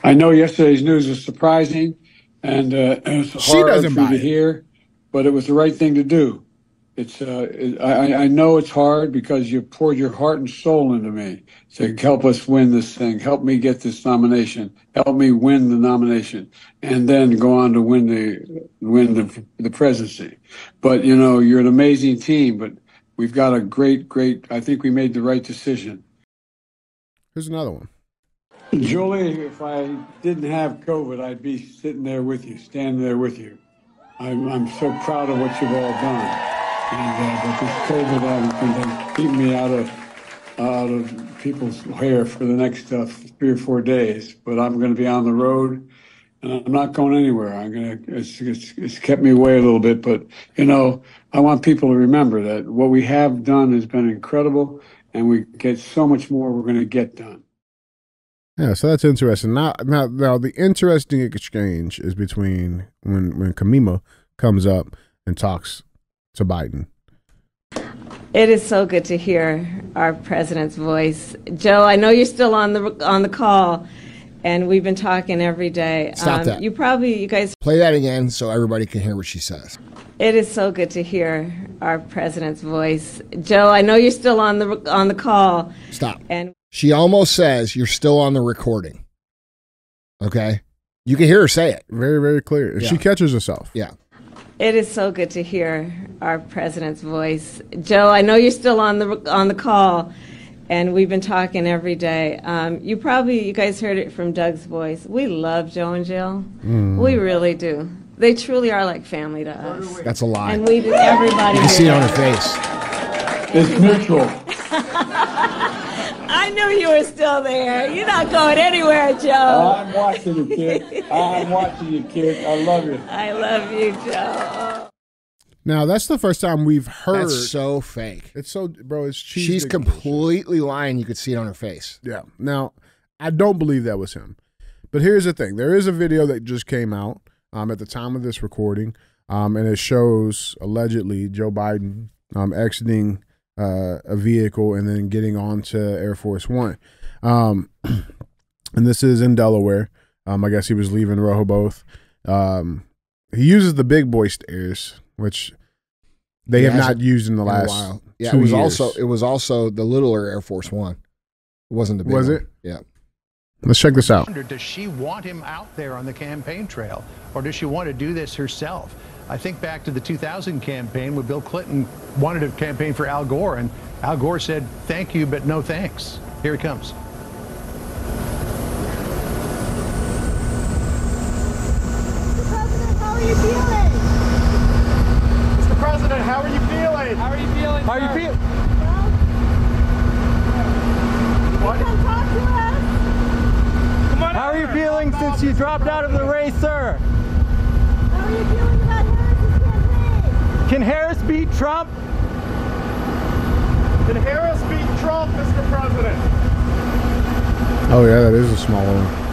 I know yesterday's news was surprising and it was hard for you to hear. But it was the right thing to do. I know it's hard because you poured your heart and soul into me to help us win this thing. Help me get this nomination. Help me win the nomination, and then go on to win the presidency. But you know, you're an amazing team. But we've got a great. I think we made the right decision. Here's another one. Julie, if I didn't have COVID, I'd be sitting there with you, standing there with you. I'm so proud of what you've all done. And but this COVID has been keeping me out of people's hair for the next 3 or 4 days. But I'm going to be on the road, and I'm not going anywhere. It's kept me away a little bit, but you know, I want people to remember that what we have done has been incredible, and we get so much more we're going to get done. Yeah, so that's interesting. Now, the interesting exchange is between when Kamima comes up and talks to Biden. It is so good to hear our president's voice. Joe, I know you're still on the call, and we've been talking every day. Stop that. You guys Play that again so everybody can hear what she says. It is so good to hear our president's voice. Joe, I know you're still on the call. Stop. And she almost says you're still on the recording. Okay? You can hear her say it. Very, very clear. Yeah. She catches herself. Yeah. it is so good to hear our president's voice. Joe, I know you're still on the call, and we've been talking every day. You guys heard it from Doug's voice. We love Joe and Jill. We really do. They truly are like family to us. That's a lie. And everybody. You can see it on her face. It's mutual. I knew you were still there. You're not going anywhere, Joe. I'm watching you, kid. I'm watching you, kid. I love you. I love you, Joe. Now, that's the first time we've heard. That's so fake. It's so, bro, it's cheesy. She's completely lying. You could see it on her face. Yeah. Now, I don't believe that was him. But here's the thing. There is a video that just came out at the time of this recording, and it shows, allegedly, Joe Biden exiting a vehicle and then getting onto Air Force One. And this is in Delaware. I guess he was leaving Rehoboth. He uses the big boy stairs, which they have not used in the last while. Yeah, 2 it was years. also the littler Air Force One. It wasn't the big Was one. it? Yeah. Let's check this out. Does she want him out there on the campaign trail, or does she want to do this herself? I think back to the 2000 campaign when Bill Clinton wanted to campaign for Al Gore, and Al Gore said, "Thank you, but no thanks." Here he comes. Mr. President, how are you feeling? How are you feeling? How are you feeling? What? Come talk to us. Come on. How are you feeling since you dropped out of the race, sir? How are you feeling about Harris's campaign? Can Harris beat Trump? Can Harris beat Trump, Mr. President? Oh, yeah, that is a small one.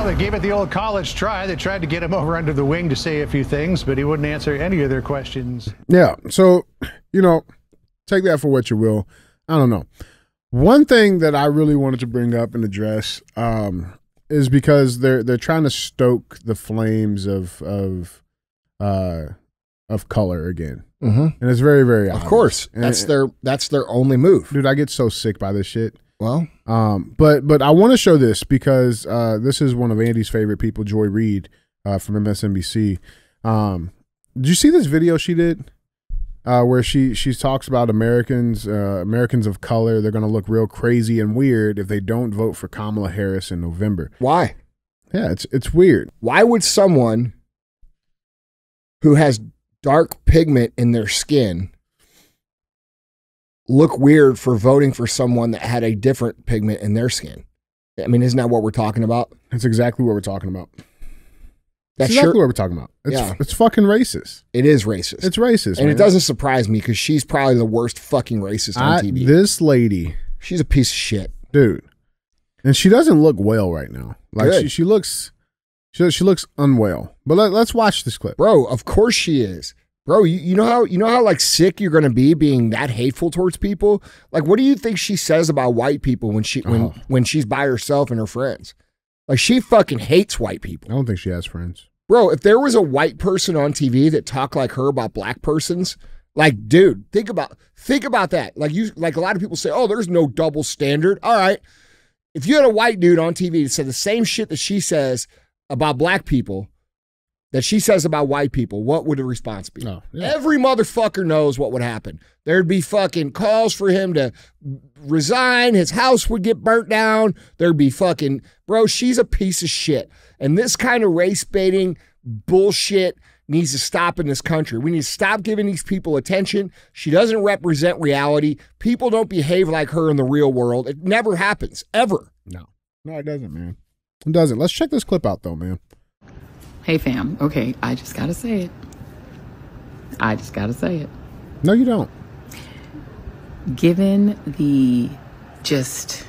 They gave it the old college try. They tried to get him over under the wing to say a few things, but he wouldn't answer any of their questions. Yeah. So, take that for what you will. I don't know. One thing that I really wanted to bring up and address is because they're trying to stoke the flames of color again. Mm-hmm. And it's very, very obvious. Of course. And that's their only move. Dude, I get so sick by this shit. Well, but I want to show this because this is one of Andy's favorite people, Joy Reid from MSNBC. Did you see this video she did where she talks about Americans of color? They're going to look real crazy and weird if they don't vote for Kamala Harris in November. Why? Yeah, it's weird. Why would someone who has dark pigment in their skin look weird for voting for someone that had a different pigment in their skin? I mean, isn't that what we're talking about? That's exactly what we're talking about. That's exactly what we're talking about. It's fucking racist. It is racist. It's racist, and man. it doesn't surprise me because she's probably the worst fucking racist on TV. This lady, she's a piece of shit, dude, and she doesn't look well right now. Like Good. she looks She looks unwell. But let's watch this clip. Bro, of course she is. Bro, you know how like sick you're gonna be being that hateful towards people? Like, what do you think she says about white people when she's by herself and her friends? Like, she fucking hates white people. I don't think she has friends. Bro, if there was a white person on TV that talked like her about black persons, like, dude, think about that. Like a lot of people say, oh, there's no double standard. All right. If you had a white dude on TV that said the same shit that she says about black people, that she says about white people, what would the response be? Oh, yeah. Every motherfucker knows what would happen. There'd be fucking calls for him to resign. His house would get burnt down. There'd be fucking, bro, she's a piece of shit. And this kind of race baiting bullshit needs to stop in this country. We need to stop giving these people attention. She doesn't represent reality. People don't behave like her in the real world. It never happens, ever. No, it doesn't, man. It doesn't. Let's check this clip out, though, man. Hey, fam. Okay, I just gotta say it. No, you don't. Given the just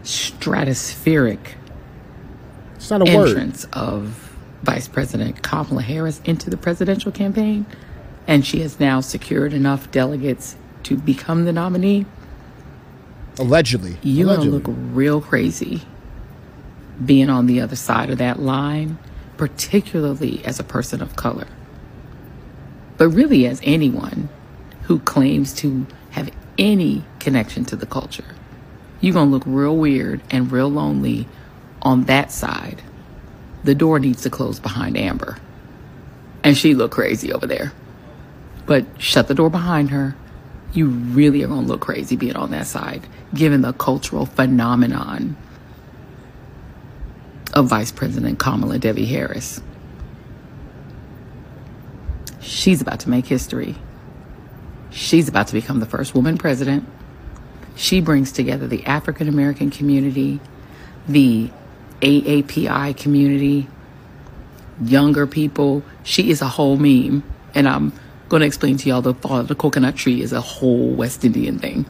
stratospheric It's not a word. entrance of Vice President Kamala Harris into the presidential campaign, and she has now secured enough delegates to become the nominee. Allegedly. You're gonna look real crazy being on the other side of that line, particularly as a person of color, but really as anyone who claims to have any connection to the culture. You're gonna look real weird and real lonely on that side. The door needs to close behind Amber, and she look crazy over there, but shut the door behind her. You really are gonna look crazy being on that side, given the cultural phenomenon of Vice President Kamala Devi Harris. She's about to make history. She's about to become the first woman president. She brings together the African American community, the AAPI community, younger people. She is a whole meme. And I'm going to explain to y'all the fall of the coconut tree is a whole West Indian thing.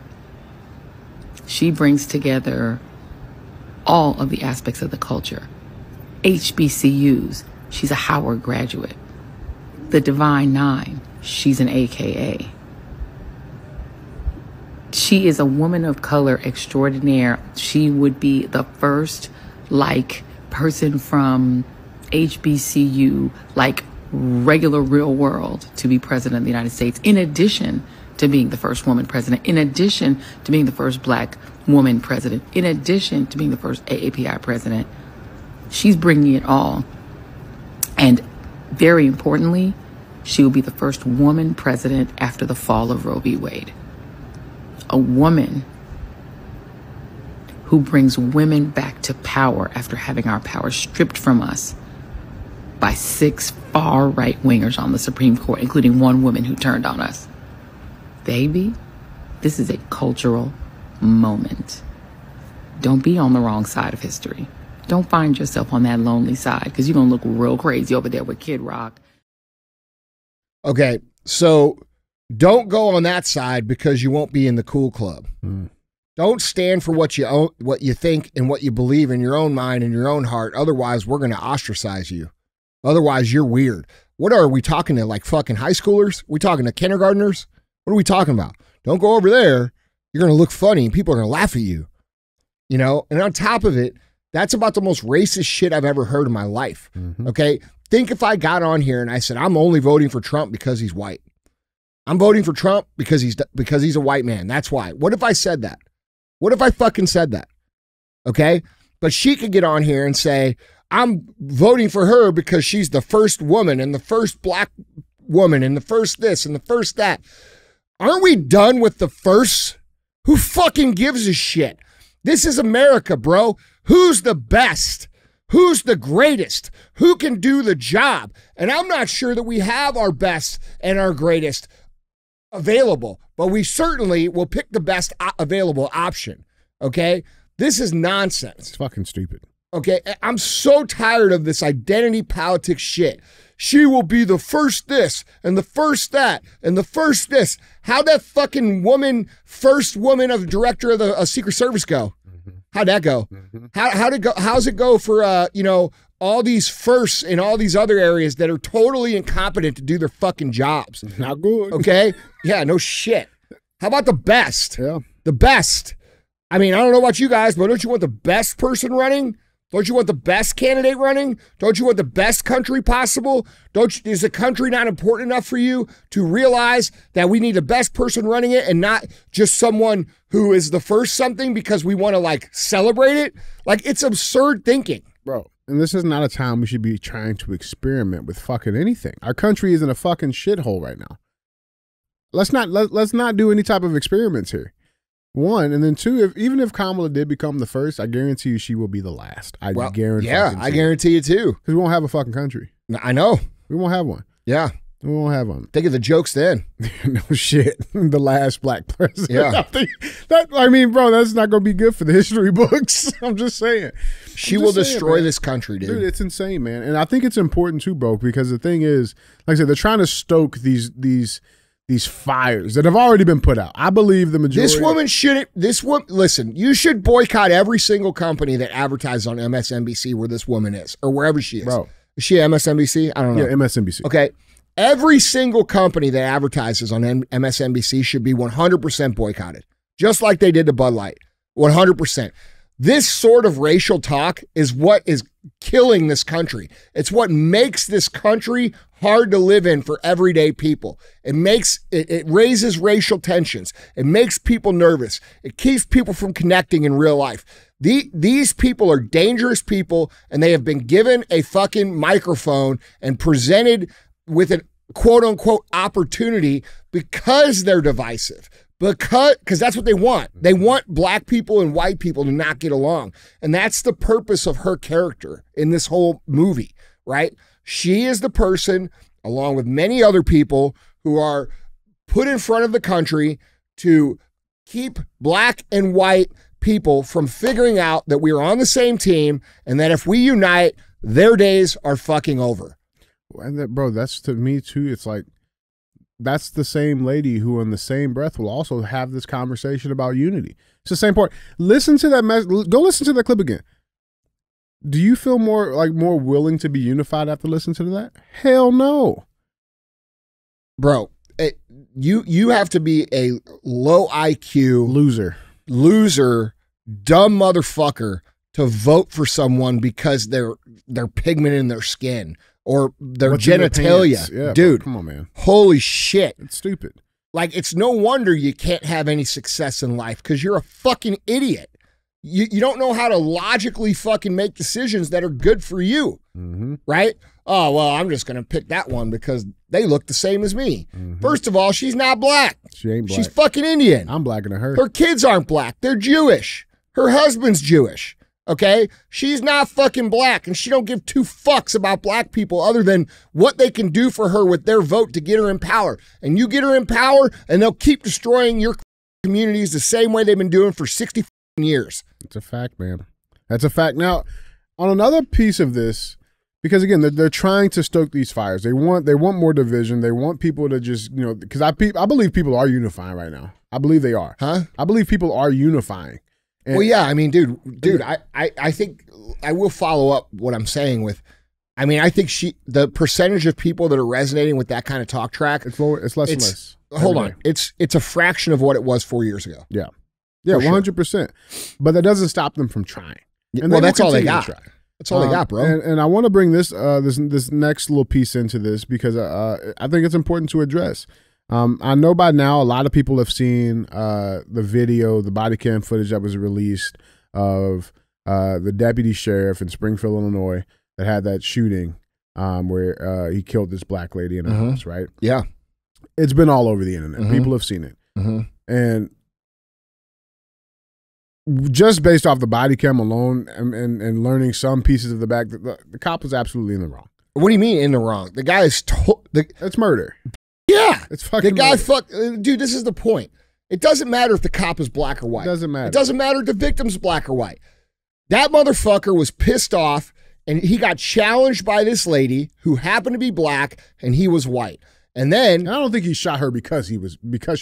She brings together all of the aspects of the culture. HBCUs, she's a Howard graduate. The Divine Nine, she's an AKA. She is a woman of color extraordinaire. She would be the first, person from HBCU, regular real world, to be president of the United States, in addition to being the first woman president, in addition to being the first black woman president, in addition to being the first AAPI president. She's bringing it all. And very importantly, she will be the first woman president after the fall of Roe v. Wade. A woman who brings women back to power after having our power stripped from us by 6 far right wingers on the Supreme Court, including one woman who turned on us. Baby, this is a cultural moment. Don't be on the wrong side of history. Don't find yourself on that lonely side, because you're going to look real crazy over there with Kid Rock. Okay, so don't go on that side because you won't be in the cool club. Don't stand for what you own, what you think, and what you believe in your own mind and your own heart. Otherwise, we're going to ostracize you. Otherwise, you're weird. What are we talking to, fucking high schoolers? We talking to kindergartners? What are we talking about? Don't go over there. You're going to look funny and people are going to laugh at you. You know? And on top of it, that's about the most racist shit I've ever heard in my life. Okay? Think if I got on here and I said, I'm only voting for Trump because he's white. I'm voting for Trump because he's a white man. That's why. What if I said that? What if I fucking said that? Okay? But she could get on here and say, I'm voting for her because she's the first woman and the first black woman and the first this and the first that. Aren't we done with the first? Who fucking gives a shit? This is America, bro. Who's the best? Who's the greatest? Who can do the job? And I'm not sure that we have our best and our greatest available, but we certainly will pick the best available option. Okay? This is nonsense. It's fucking stupid. Okay? I'm so tired of this identity politics shit. She will be the first this and the first that and the first this. How'd that fucking first woman of director of the Secret Service go? How'd that go? How'd it go? How's it go for all these firsts in all these other areas that are totally incompetent to do their fucking jobs. Not good. Okay? Yeah, no shit. How about the best? Yeah. The best. I mean, I don't know about you guys, but don't you want the best person running? Don't you want the best candidate running? Don't you want the best country possible? Is the country not important enough for you to realize that we need the best person running it and not just someone who is the first something because we want to like celebrate it? Like, it's absurd thinking. Bro, and this is not a time we should be trying to experiment with fucking anything. Our country is in a fucking shithole right now. Let's not do any type of experiments here. One, and then two, even if Kamala did become the first, I guarantee you she will be the last. I guarantee. Yeah, I guarantee it too. Because we won't have a fucking country. I know. We won't have one. Yeah. We won't have one. Think of the jokes then. No shit. The last black president. Yeah. I mean, bro, that's not going to be good for the history books. I'm just saying. She will destroy this country, dude. Dude, it's insane, man. And I think it's important too, bro, because the thing is, like I said, they're trying to stoke these fires that have already been put out. I believe the majority. Listen, you should boycott every single company that advertises on MSNBC where this woman is or wherever she is. Bro. Is she MSNBC? I don't know. Yeah, MSNBC. Okay. Every single company that advertises on MSNBC should be 100% boycotted, just like they did to Bud Light. 100%. This sort of racial talk is what is killing this country. It's what makes this country hard to live in for everyday people. It raises racial tensions. It makes people nervous. It keeps people from connecting in real life. These people are dangerous people, and they have been given a fucking microphone and presented with an quote unquote opportunity because they're divisive. Because that's what they want. They want black people and white people to not get along. And that's the purpose of her character in this whole movie, right? She is the person, along with many other people, who are put in front of the country to keep black and white people from figuring out that we are on the same team and that if we unite, their days are fucking over. And that, bro, that's to me too. It's like, that's the same lady who in the same breath will also have this conversation about unity. It's the same part. Listen to that go listen to that clip again. Do you feel more willing to be unified after listening to that? Hell no. Bro, you have to be a low IQ loser, dumb motherfucker to vote for someone because they're pigment in their skin or their genitalia. Yeah, dude, bro, come on, man. Holy shit. It's stupid. Like, it's no wonder you can't have any success in life because you're a fucking idiot. You don't know how to logically fucking make decisions that are good for you, right? Oh, well, I'm just going to pick that one because they look the same as me. First of all, she's not black. She ain't black. She's fucking Indian. I'm blacker than her. Her kids aren't black. They're Jewish. Her husband's Jewish. Okay? She's not fucking black, and she don't give two fucks about black people other than what they can do for her with their vote to get her in power. And you get her in power, and they'll keep destroying your communities the same way they've been doing for 60 years. It's a fact, man. That's a fact. Now, on another piece of this, because again, they're trying to stoke these fires. They want more division. They want people to just, because I believe people are unifying right now. I believe they are. Huh? I believe people are unifying. And well, yeah, I mean, dude, I think I will follow up what I'm saying with, I mean, I think the percentage of people that are resonating with that kind of talk track, it's less and less. Hold on. It's a fraction of what it was 4 years ago. Yeah. Yeah, 100%. But that doesn't stop them from trying. And well, that's all they got. That's all they got, bro. And I want to bring this next little piece into this because I think it's important to address. I know by now a lot of people have seen the video, the body cam footage that was released of the deputy sheriff in Springfield, Illinois, that had that shooting where he killed this black lady in a house, right? Yeah. It's been all over the internet. People have seen it. And just based off the body cam alone and learning some pieces of the back, the cop was absolutely in the wrong. What do you mean in the wrong? The guy is it's murder. Yeah. It's fucking the guy murder. Dude, this is the point. It doesn't matter if the cop is black or white. It doesn't matter. It doesn't matter if the victim's black or white. That motherfucker was pissed off and he got challenged by this lady who happened to be black and he was white. And then I don't think he shot her because she was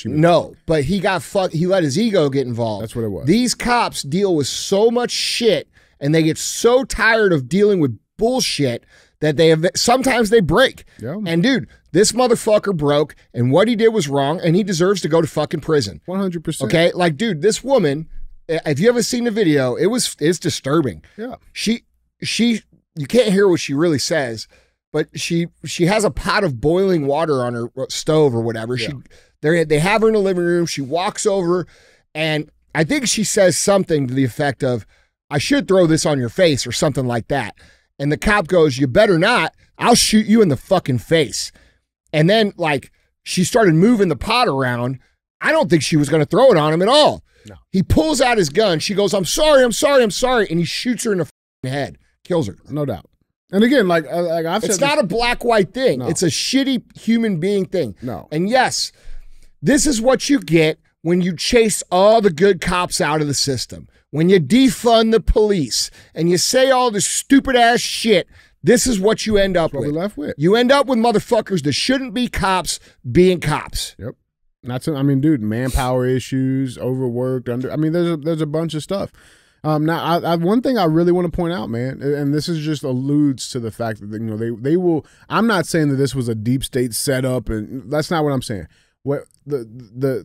no, but he got he let his ego get involved. That's what it was. These cops deal with so much shit and they get so tired of dealing with bullshit that sometimes they break. Yeah. And dude, this motherfucker broke, and what he did was wrong, and he deserves to go to fucking prison. 100%. Okay? Like, dude, this woman, if you haven't seen the video, it's disturbing. Yeah. You can't hear what she really says, but she has a pot of boiling water on her stove or whatever. Yeah. They have her in the living room. She walks over, and I think she says something to the effect of, "I should throw this on your face," or something like that. And the cop goes, "You better not. I'll shoot you in the fucking face." And then, like, she started moving the pot around. I don't think she was going to throw it on him at all. No. He pulls out his gun. She goes, "I'm sorry, I'm sorry, I'm sorry." And he shoots her in the fucking head. Kills her. No doubt. And again, like I've said, it's not a black-white thing. No. It's a shitty human being thing. No. And yes, this is what you get when you chase all the good cops out of the system. When you defund the police and you say all this stupid-ass shit, this is what you end up what with. we're left with. You end up with motherfuckers that shouldn't be cops being cops. Yep. I mean, dude, manpower issues, overworked, there's a bunch of stuff. Now, one thing I really want to point out, man, and this is just alludes to the fact that they will. I'm not saying that this was a deep state setup, and that's not what I'm saying. What the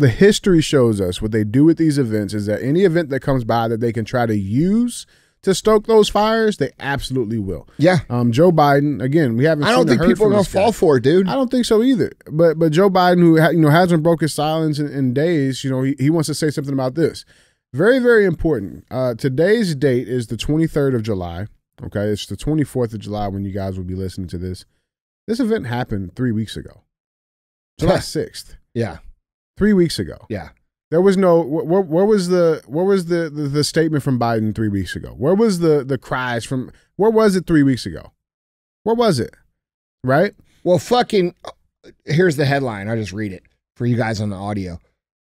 history shows us, what they do with these events is that any event that comes by that they can try to use to stoke those fires, they absolutely will. Yeah. Joe Biden, again, we haven't. I don't think people are going to fall for it, dude. I don't think so either. But Joe Biden, who hasn't broke his silence in days, he wants to say something about this. Very, very important. Today's date is the 23rd of July. Okay, it's the 24th of July when you guys will be listening to this. This event happened 3 weeks ago, July 6th. Yeah, 3 weeks ago. Yeah, there was no. Where was the statement from Biden 3 weeks ago? Where was the cries from? Where was it 3 weeks ago? Where was it? Right. Well, fucking. Here's the headline. I'll just read it for you guys on the audio.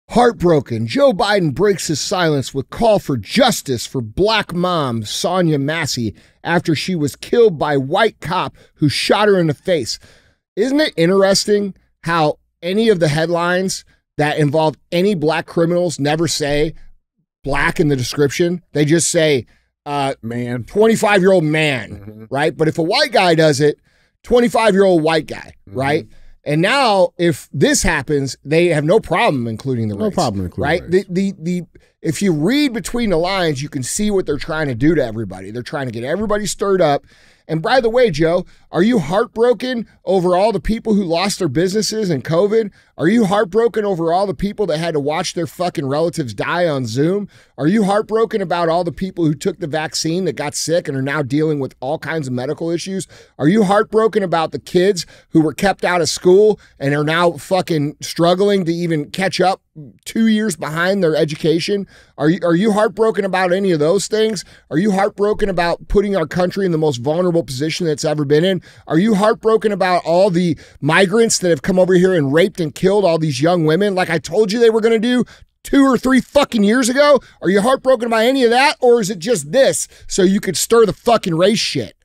Heartbroken, Joe Biden breaks his silence with call for justice for black mom Sonia Massey after she was killed by white cop who shot her in the face. Isn't it interesting how any of the headlines that involve any black criminals never say black in the description? They just say man, 25-year-old man, right? But if a white guy does it, 25-year-old white guy, right? And now, if this happens, they have no problem including the race. No problem including right? race. If you read between the lines, you can see what they're trying to do to everybody. They're trying to get everybody stirred up. And by the way, Joe, are you heartbroken over all the people who lost their businesses in COVID? Are you heartbroken over all the people that had to watch their fucking relatives die on Zoom? Are you heartbroken about all the people who took the vaccine that got sick and are now dealing with all kinds of medical issues? Are you heartbroken about the kids who were kept out of school and are now fucking struggling to even catch up 2 years behind their education? Are you heartbroken about any of those things? Are you heartbroken about putting our country in the most vulnerable position that's ever been in? Are you heartbroken about all the migrants that have come over here and raped and killed all these young women like I told you they were going to do 2 or 3 fucking years ago? Are you heartbroken about any of that? Or is it just this so you could stir the fucking race shit?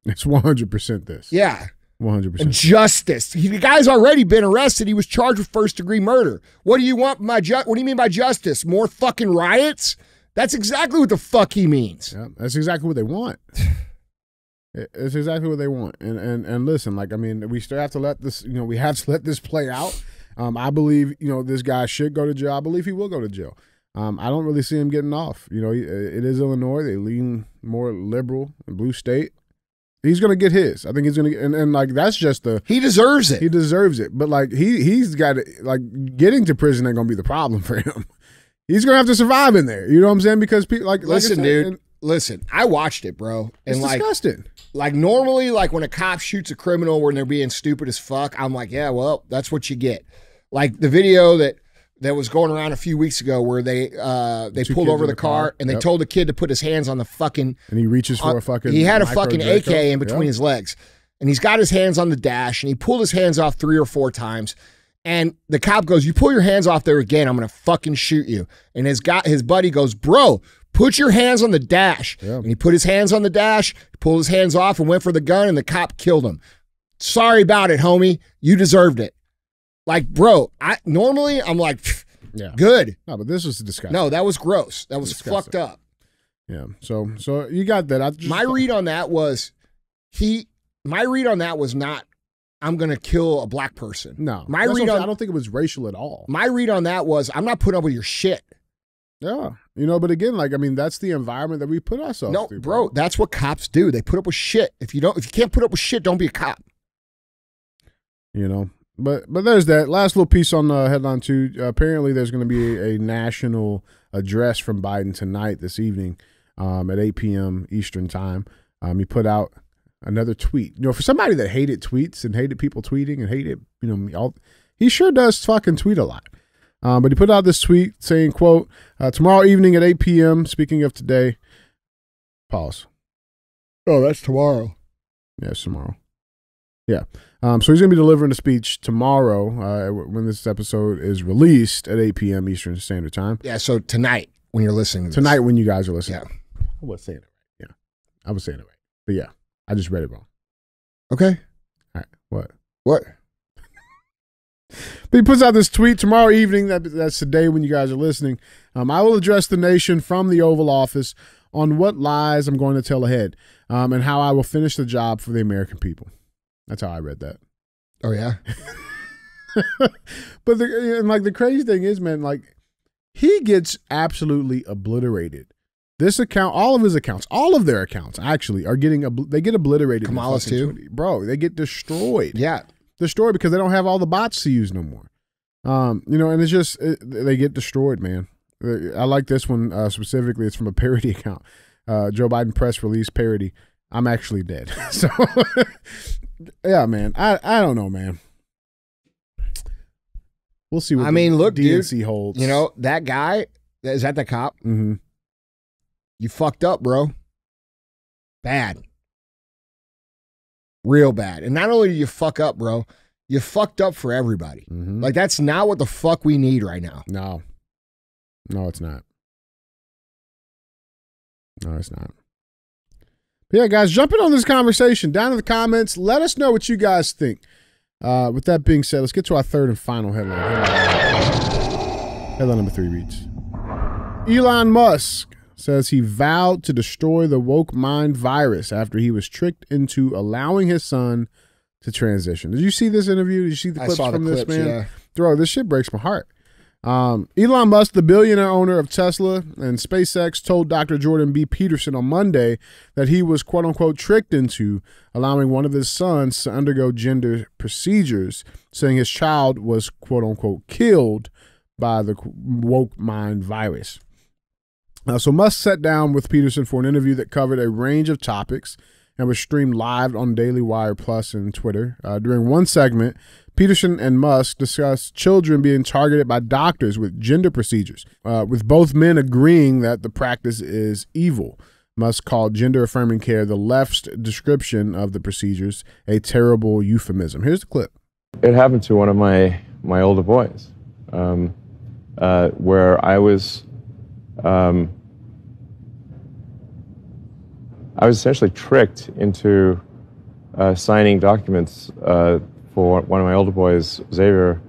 It's 100% this. Yeah. 100%. Justice. The guy's already been arrested. He was charged with first-degree murder. What do you want? What do you mean by justice? More fucking riots? That's exactly what the fuck he means. Yeah, that's exactly what they want. It's exactly what they want. And listen, like, I mean, we still have to let this, we have to let this play out. I believe, this guy should go to jail. I believe he will go to jail. I don't really see him getting off. It is Illinois. They lean more liberal, blue state. He's going to get his. I think he's going to get, and like, that's just he deserves it. He deserves it. But like, he's got it, like, getting to prison ain't going to be the problem for him. He's going to have to survive in there. You know what I'm saying? Because people listen, dude, listen, I watched it, bro. And it's disgusting. Like normally, like when a cop shoots a criminal when they're being stupid as fuck, I'm like, yeah, well, that's what you get. Like the video that was going around a few weeks ago where they pulled over the car and they told the kid to put his hands on the fucking, and he reaches for a fucking, he had a fucking AK in between his legs, and he's got his hands on the dash, and he pulled his hands off 3 or 4 times, and the cop goes, "You pull your hands off there again, I'm gonna fucking shoot you." And his buddy goes, "Bro, put your hands on the dash." And he put his hands on the dash, pulled his hands off and went for the gun, and the cop killed him. Sorry about it, homie. You deserved it. Like, bro, I'm like, good. No, but this was disgusting. No, that was gross. That was fucked up. Yeah. So you got that. My read on that was not, I'm going to kill a black person. No. I don't think it was racial at all. My read on that was, I'm not putting up with your shit. Yeah. But again, that's the environment that we put ourselves through. Bro, that's what cops do. They put up with shit. If you can't put up with shit, don't be a cop. But there's that last little piece on the headline too. Apparently, there's going to be a national address from Biden tonight, this evening, at 8 p.m. Eastern time. He put out another tweet. For somebody that hated tweets and hated people tweeting and hated, he sure does fucking tweet a lot. But he put out this tweet saying, quote, tomorrow evening at 8 p.m., speaking of today, pause. Oh, that's tomorrow. Yeah, it's tomorrow. Yeah. So he's going to be delivering a speech tomorrow when this episode is released at 8 p.m. Eastern Standard Time. Yeah, so tonight when you're listening to this. Tonight when you guys are listening. Yeah. I was saying it right. Yeah. I was saying it right. But yeah, I just read it wrong. Okay. All right. What? But he puts out this tweet tomorrow evening. That's the day when you guys are listening. I will address the nation from the Oval Office on what lies I'm going to tell ahead and how I will finish the job for the American people. That's how I read that. Oh, yeah? But the crazy thing is, man, he gets absolutely obliterated. This account, all of his accounts, all of their accounts actually they get obliterated. Kamala's too? Twitter. Bro, they get destroyed. Yeah. Destroyed because they don't have all the bots to use no more. And it's just, they get destroyed, man. I like this one specifically. It's from a parody account. Joe Biden press release parody. I'm actually dead. So, yeah, man. I don't know, man. We'll see what look, DNC dude, holds. That guy, is that the cop? Mm-hmm. You fucked up, bro. Bad. Real bad. And not only did you fuck up, bro, you fucked up for everybody. Mm-hmm. That's not what the fuck we need right now. No, it's not. No, it's not. But yeah, guys, jump in on this conversation down in the comments. Let us know what you guys think. With that being said, let's get to our third and final headline. Headline number 3 reads, Elon Musk says he vowed to destroy the woke mind virus after he was tricked into allowing his son to transition. Did you see this interview? Did you see the clips from this, man? Yeah. Bro, this shit breaks my heart. Elon Musk, the billionaire owner of Tesla and SpaceX, told Dr. Jordan B. Peterson on Monday that he was, quote unquote, tricked into allowing one of his sons to undergo gender procedures, saying his child was, quote unquote, killed by the woke mind virus. So Musk sat down with Peterson for an interview that covered a range of topics and was streamed live on Daily Wire Plus and Twitter. During one segment, Peterson and Musk discussed children being targeted by doctors with gender procedures, with both men agreeing that the practice is evil. Musk called gender-affirming care, the left's description of the procedures, a terrible euphemism. Here's the clip. It happened to one of my older boys, where I was essentially tricked into signing documents for one of my older boys, Xavier.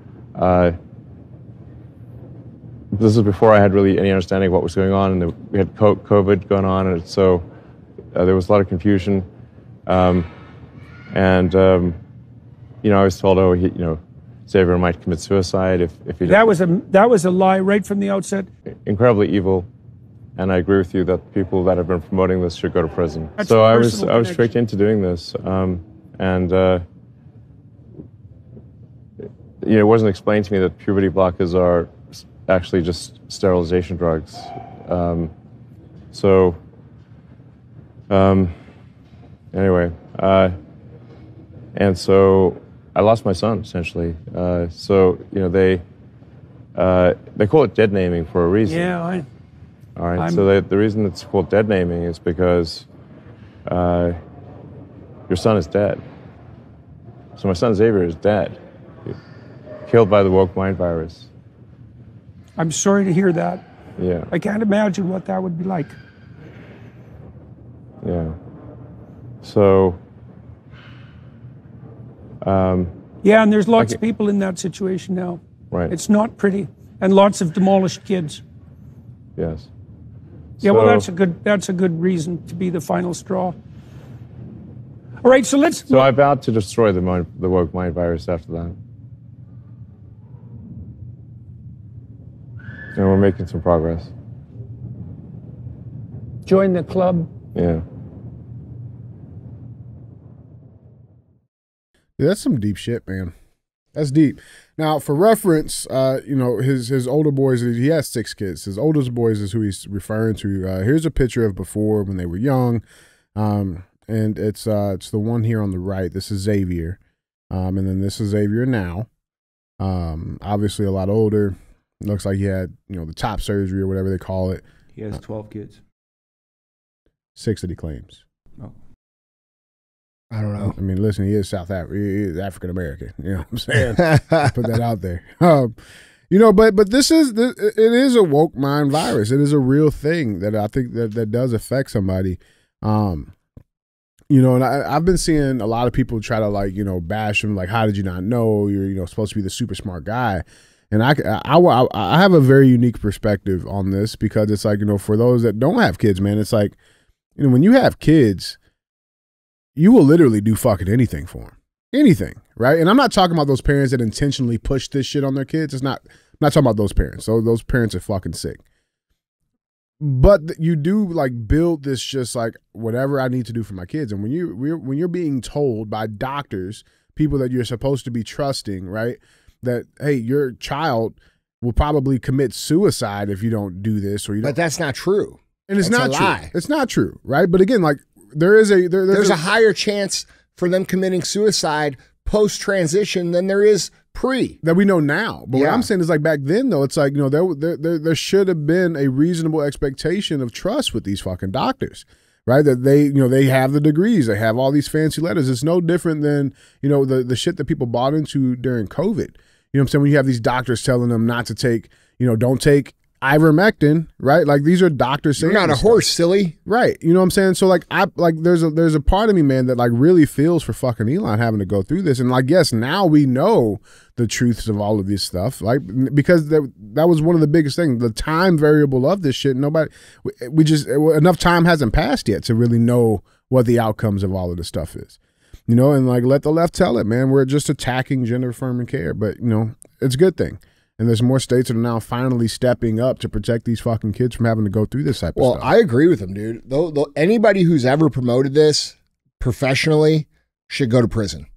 This is before I had really any understanding of what was going on, and we had COVID going on, and so there was a lot of confusion. I was told, Xavier might commit suicide if he. That was a lie right from the outset. Incredibly evil. And I agree with you that people that have been promoting this should go to prison. That's so I was tricked into doing this, it wasn't explained to me that puberty blockers are actually just sterilization drugs. Anyway, and so I lost my son essentially. They call it dead naming for a reason. Yeah. All right, so the reason it's called dead naming is because your son is dead. So my son Xavier is dead, killed by the woke mind virus. I'm sorry to hear that. Yeah. I can't imagine what that would be like. Yeah. So. Yeah, and there's lots of people in that situation now. Right. It's not pretty, and lots of demolished kids. Yes. Yeah, well, that's a good reason to be the final straw. All right, so let's. So I vowed to destroy the woke mind virus after that. And we're making some progress. Join the club. Yeah. Yeah, that's some deep shit, man. That's deep. Now, for reference, his older boys, he has 6 kids. His oldest boys is who he's referring to. Here's a picture of before when they were young. And it's the one here on the right. This is Xavier. And then this is Xavier now. Obviously a lot older. Looks like he had, the top surgery or whatever they call it. He has 12 kids. 6 that he claims. Oh. I don't know. I mean, listen, he is He is African American. You know what I'm saying? Put that out there. But it is a woke mind virus. It is a real thing that I think that does affect somebody. And I've been seeing a lot of people try to bash him, like, how did you not know? You're supposed to be the super smart guy. And I have a very unique perspective on this because it's like, for those that don't have kids, man, it's like, when you have kids, you will literally do fucking anything for them. Anything, right? And I'm not talking about those parents that intentionally push this shit on their kids. I'm not talking about those parents. So those parents are fucking sick. But you do build this just whatever I need to do for my kids. And when you're being told by doctors, people that you're supposed to be trusting, right, that hey, your child will probably commit suicide if you don't do this or you don't. But that's not true. And it's not a true. Lie. It's not true, right? But again, there's a higher chance for them committing suicide post-transition than there is pre. That we know now. But what I'm saying is back then, though, it's there should have been a reasonable expectation of trust with these fucking doctors, right? That they have the degrees. They have all these fancy letters. It's no different than, the shit that people bought into during COVID. You know what I'm saying? When you have these doctors telling them not to take, don't take ivermectin, right? These are doctors saying you're not a horse, silly. Right. You know what I'm saying? So there's a part of me, man, that really feels for fucking Elon having to go through this. And yes, now we know the truths of all of this stuff. Because that was one of the biggest things, the time variable of this shit. Enough time hasn't passed yet to really know what the outcomes of all of this stuff is. And let the left tell it, man. We're just attacking gender affirming care. But it's a good thing. And there's more states that are now finally stepping up to protect these fucking kids from having to go through this type of stuff. Well, I agree with him, dude. Though anybody who's ever promoted this professionally should go to prison.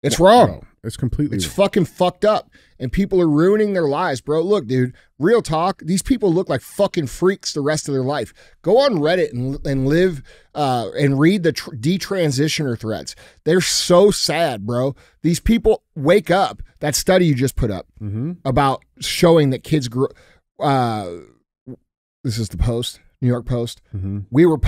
It's wrong. Bro, it's completely It's fucking fucked up. And people are ruining their lives, bro. Look, dude, real talk. These people look like fucking freaks the rest of their life. Go on Reddit and live and read the detransitioner threads. They're so sad, bro. These people wake up. That study you just put up about showing that kids grow. This is the Post, New York Post. We were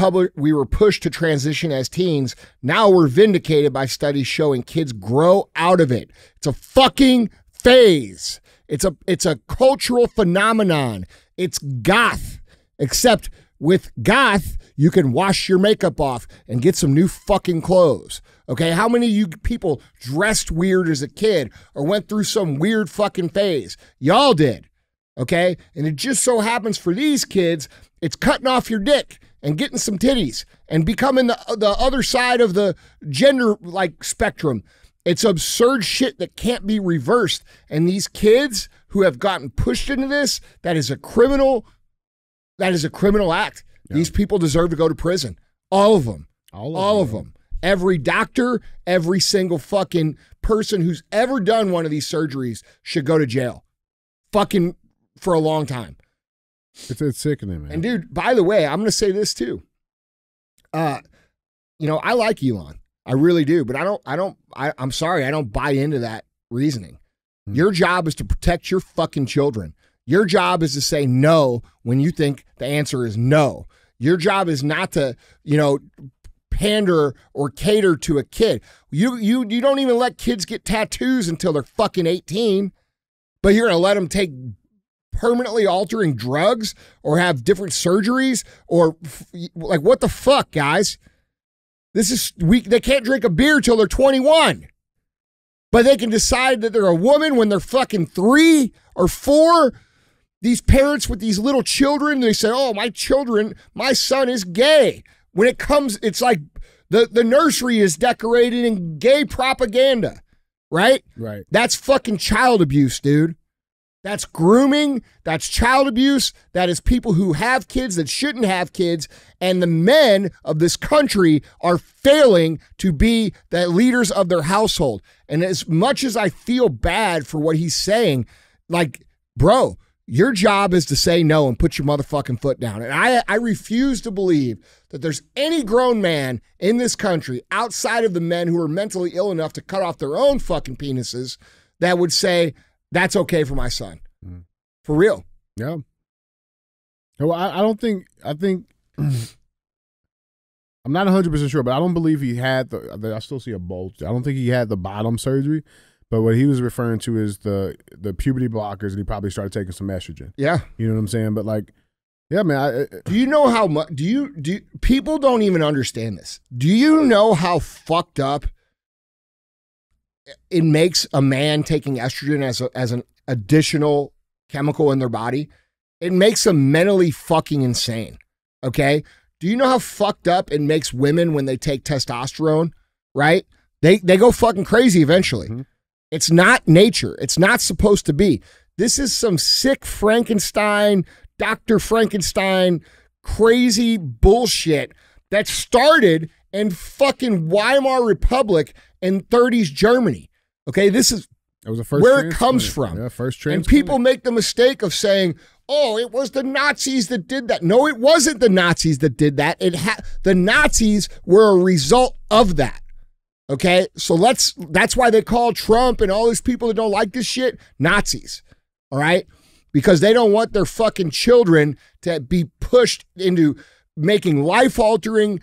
pushed to transition as teens. Now we're vindicated by studies showing kids grow out of it. It's a fucking phase. It's a cultural phenomenon. It's goth. Except with goth, you can wash your makeup off and get some new fucking clothes. Okay, how many of you people dressed weird as a kid or went through some weird fucking phase? Y'all did. Okay, and it just so happens for these kids, it's cutting off your dick and getting some titties and becoming the other side of the gender spectrum. It's absurd shit that can't be reversed. And these kids who have gotten pushed into this, that is a criminal act. Yeah. These people deserve to go to prison. All of them. All of them. Every doctor, every single fucking person who's ever done one of these surgeries should go to jail. Fucking for a long time. It's sickening, man. And dude, by the way, I'm going to say this too. I like Elon. I really do, but I'm sorry, I don't buy into that reasoning. Your job is to protect your fucking children. Your job is to say no when you think the answer is no. Your job is not to, pander or cater to a kid. You don't even let kids get tattoos until they're fucking 18, but you're going to let them take permanently altering drugs or have different surgeries or what the fuck, guys? They can't drink a beer till they're 21, but they can decide that they're a woman when they're fucking 3 or 4. These parents with these little children, they say, oh, my son is gay. When it comes, it's like the nursery is decorated in gay propaganda, right? Right. That's fucking child abuse, dude. That's grooming. That's child abuse. That is people who have kids that shouldn't have kids. And the men of this country are failing to be the leaders of their household. And as much as I feel bad for what he's saying, like, bro, your job is to say no and put your motherfucking foot down. And I refuse to believe that there's any grown man in this country outside of the men who are mentally ill enough to cut off their own fucking penises that would say, that's okay for my son. For real. Yeah. Well, I think I'm not 100% sure, but I don't believe he had I still see a bulge. I don't think he had the bottom surgery, but what he was referring to is the puberty blockers, and he probably started taking some estrogen. Yeah. You know what I'm saying? But like, yeah, man. Do you know how much, people don't even understand this. Do you know how fucked up it makes a man taking estrogen as an additional chemical in their body? It makes them mentally fucking insane. Okay. Do you know how fucked up it makes women when they take testosterone? Right? They go fucking crazy eventually. Mm-hmm. It's not nature. It's not supposed to be. This is some sick Frankenstein, Dr. Frankenstein, crazy bullshit that started in fucking Weimar Republic in 30s Germany. Okay, this is where it comes from. Yeah, first and people make the mistake of saying, oh, it was the Nazis that did that. No, it wasn't the Nazis that did that. The Nazis were a result of that. Okay, so that's why they call Trump and all these people that don't like this shit Nazis. All right, because they don't want their fucking children to be pushed into making life-altering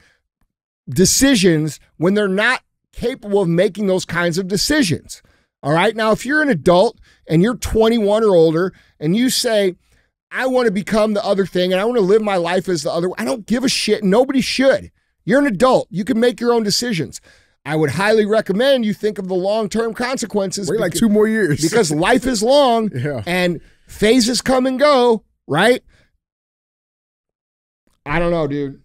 decisions when they're not capable of making those kinds of decisions. All right, now if you're an adult and you're 21 or older and you say, I want to become the other thing and I want to live my life as the other, I don't give a shit. Nobody should. You're an adult. You can make your own decisions. I would highly recommend you think of the long-term consequences. Wait like 2 more years. Because life is long and phases come and go, right? I don't know, dude.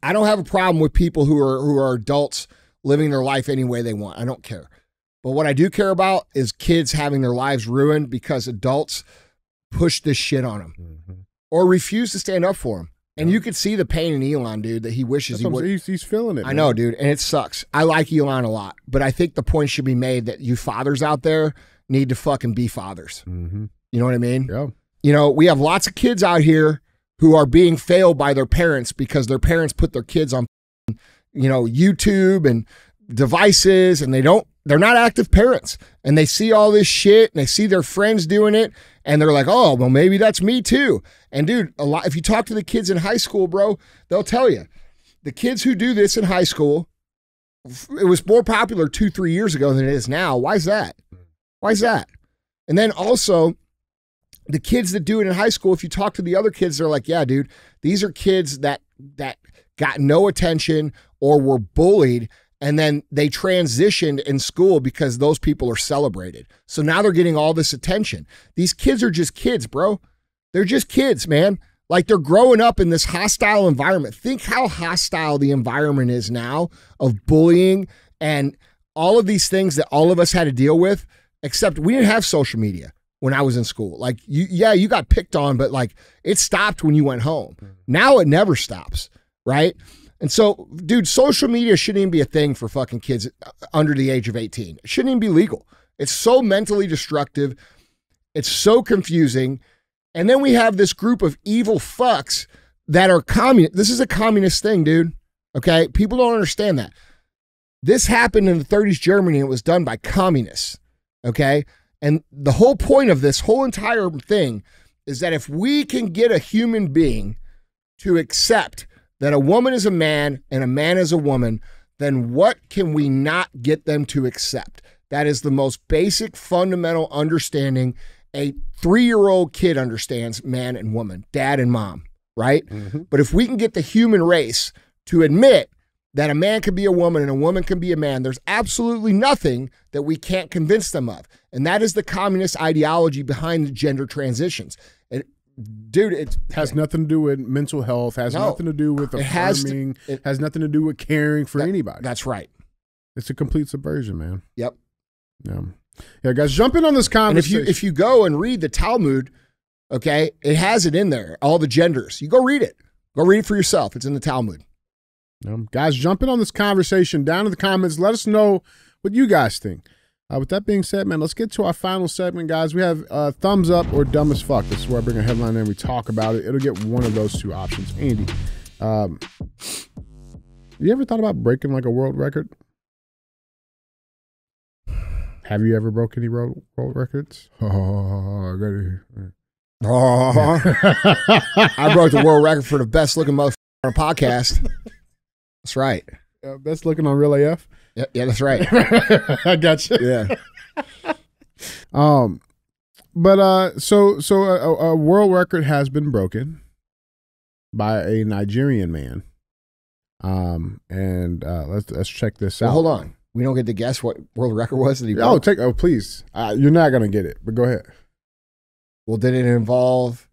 I don't have a problem with people who are adults living their life any way they want. I don't care. But what I do care about is kids having their lives ruined because adults push this shit on them or refuse to stand up for them. And you could see the pain in Elon, dude, that he wishes he would. He's feeling it. I know, dude, and it sucks. I like Elon a lot, but I think the point should be made that you fathers out there need to fucking be fathers. Mm-hmm. You know what I mean? Yeah. You know, we have lots of kids out here who are being failed by their parents because their parents put their kids on, you know, YouTube and devices, and they're not active parents, and they see all this shit and they see their friends doing it and they're like, oh, well, maybe that's me too. And dude, if you talk to the kids in high school, bro, they'll tell you the kids who do this in high school, it was more popular 2-3 years ago than it is now. Why is that? Why is that? And then also the kids that do it in high school, if you talk to the other kids, they're like, yeah, dude, these are kids that got no attention or were bullied. And then they transitioned in school because those people are celebrated. So now they're getting all this attention. These kids are just kids, bro. They're just kids, man. Like they're growing up in this hostile environment. Think how hostile the environment is now of bullying and all of these things that all of us had to deal with, except we didn't have social media when I was in school. Like, you got picked on, but like it stopped when you went home. Now it never stops, right? And so, dude, social media shouldn't even be a thing for fucking kids under the age of 18. It shouldn't even be legal. It's so mentally destructive. It's so confusing. And then we have this group of evil fucks that are communist. This is a communist thing, dude. Okay? People don't understand that. This happened in the 30s Germany. And it was done by communists. Okay? And the whole point of this whole entire thing is that if we can get a human being to accept that a woman is a man and a man is a woman, then what can we not get them to accept? That is the most basic, fundamental understanding a 3-year-old kid understands man and woman, dad and mom, right? Mm-hmm. But if we can get the human race to admit that a man can be a woman and a woman can be a man, there's absolutely nothing that we can't convince them of. And that is the communist ideology behind the gender transitions. And dude, it has nothing to do with mental health, has nothing to do with affirming, has nothing to do with caring for anybody. That's right. It's a complete subversion, man. Yep. Yeah, guys, jump in on this conversation. And if you go and read the Talmud, okay, it has it in there, all the genders. You go read it. Go read it for yourself. It's in the Talmud. Guys, jump in on this conversation down in the comments. Let us know what you guys think. With that being said, man, let's get to our final segment, guys. We have thumbs up or dumb as fuck. This is where I bring a headline in and we talk about it. It'll get one of those two options. Andy, you ever thought about breaking like a world record? Have you ever broken any world records? I broke the world record for the best looking motherfucker on a podcast. That's right. Best looking on Real AF? Yeah, that's right. I got you. Yeah. So a world record has been broken by a Nigerian man. Let's check this out. Hold on. We don't get to guess what world record was that he broke? Please. You're not going to get it, but go ahead. Well, did it involve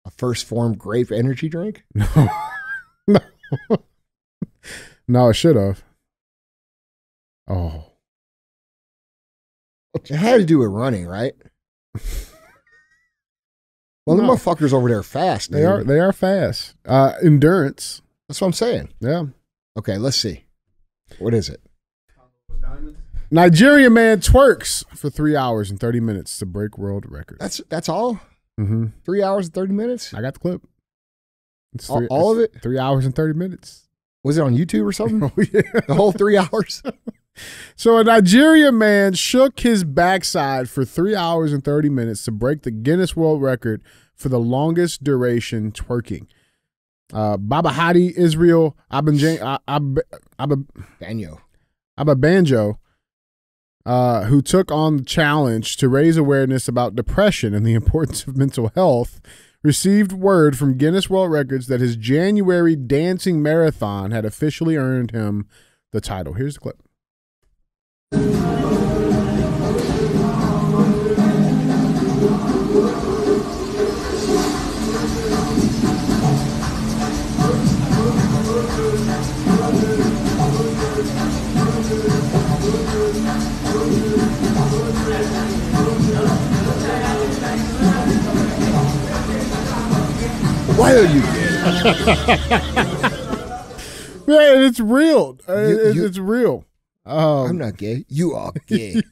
a first form grape energy drink? No. No, it should have. Oh. It had to do with running, right? Well, the motherfuckers over there are fast, dude. They are fast. Endurance. That's what I'm saying. Yeah. Okay, let's see. What is it? Nigerian man twerks for 3 hours and 30 minutes to break world record. That's all? Mm-hmm. 3 hours and 30 minutes? I got the clip. All of it? 3 hours and 30 minutes. Was it on YouTube or something? Oh, yeah. The whole 3 hours? So a Nigerian man shook his backside for 3 hours and 30 minutes to break the Guinness World Record for the longest duration twerking. Baba Hadi Israel Banjo, who took on the challenge to raise awareness about depression and the importance of mental health, received word from Guinness World Records that his January dancing marathon had officially earned him the title. Here's the clip. Why are you gay? Man, it's real. It's real. I'm not gay. You are gay.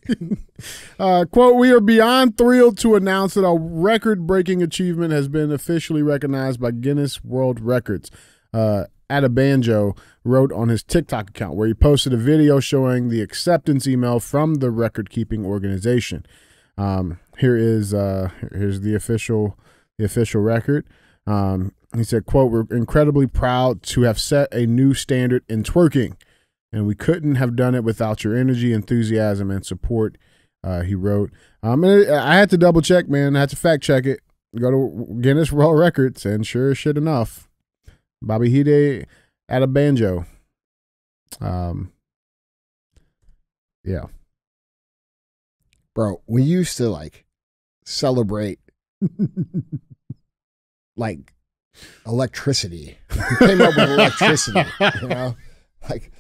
Quote, we are beyond thrilled to announce that our record-breaking achievement has been officially recognized by Guinness World Records. Banjo wrote on his TikTok account where he posted a video showing the acceptance email from the record-keeping organization. Here's the official record. He said, quote, we're incredibly proud to have set a new standard in twerking, and we couldn't have done it without your energy, enthusiasm, and support, he wrote. I had to double check, man. I had to fact check it. Go to Guinness World Records, and sure as shit enough, Bobby Hide at a banjo. Yeah. Bro, we used to like celebrate like electricity. We came up with electricity, you know? Like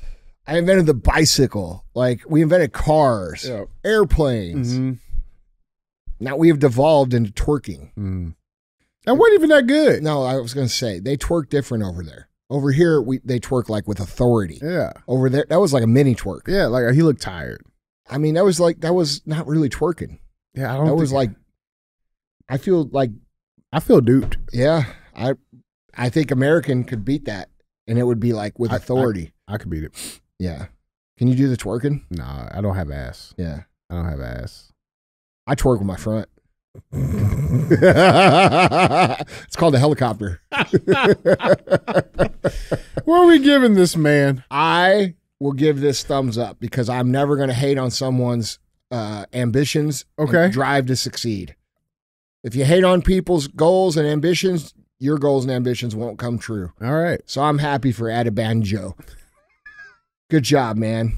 I invented the bicycle. Like we invented cars, airplanes. Mm-hmm. Now we have devolved into twerking. Mm. And weren't even that good. No, I was going to say they twerk different over there. Over here, they twerk like with authority. Yeah. Over there, that was like a mini twerk. Yeah, like he looked tired. I mean, that was not really twerking. Yeah, I feel duped. Yeah, I think American could beat that, and it would be like with authority. I could beat it. Yeah. Can you do the twerking? Nah, I don't have ass. Yeah. I don't have ass. I twerk with my front. It's called a helicopter. What are we giving this man? I will give this thumbs up because I'm never going to hate on someone's ambitions and drive to succeed. If you hate on people's goals and ambitions, your goals and ambitions won't come true. All right. So I'm happy for Adebanjo. Good job, man.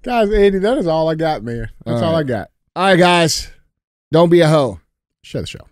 Guys, Andy, that is all I got, man. That's all right. I got. All right, guys. Don't be a hoe. Share the show.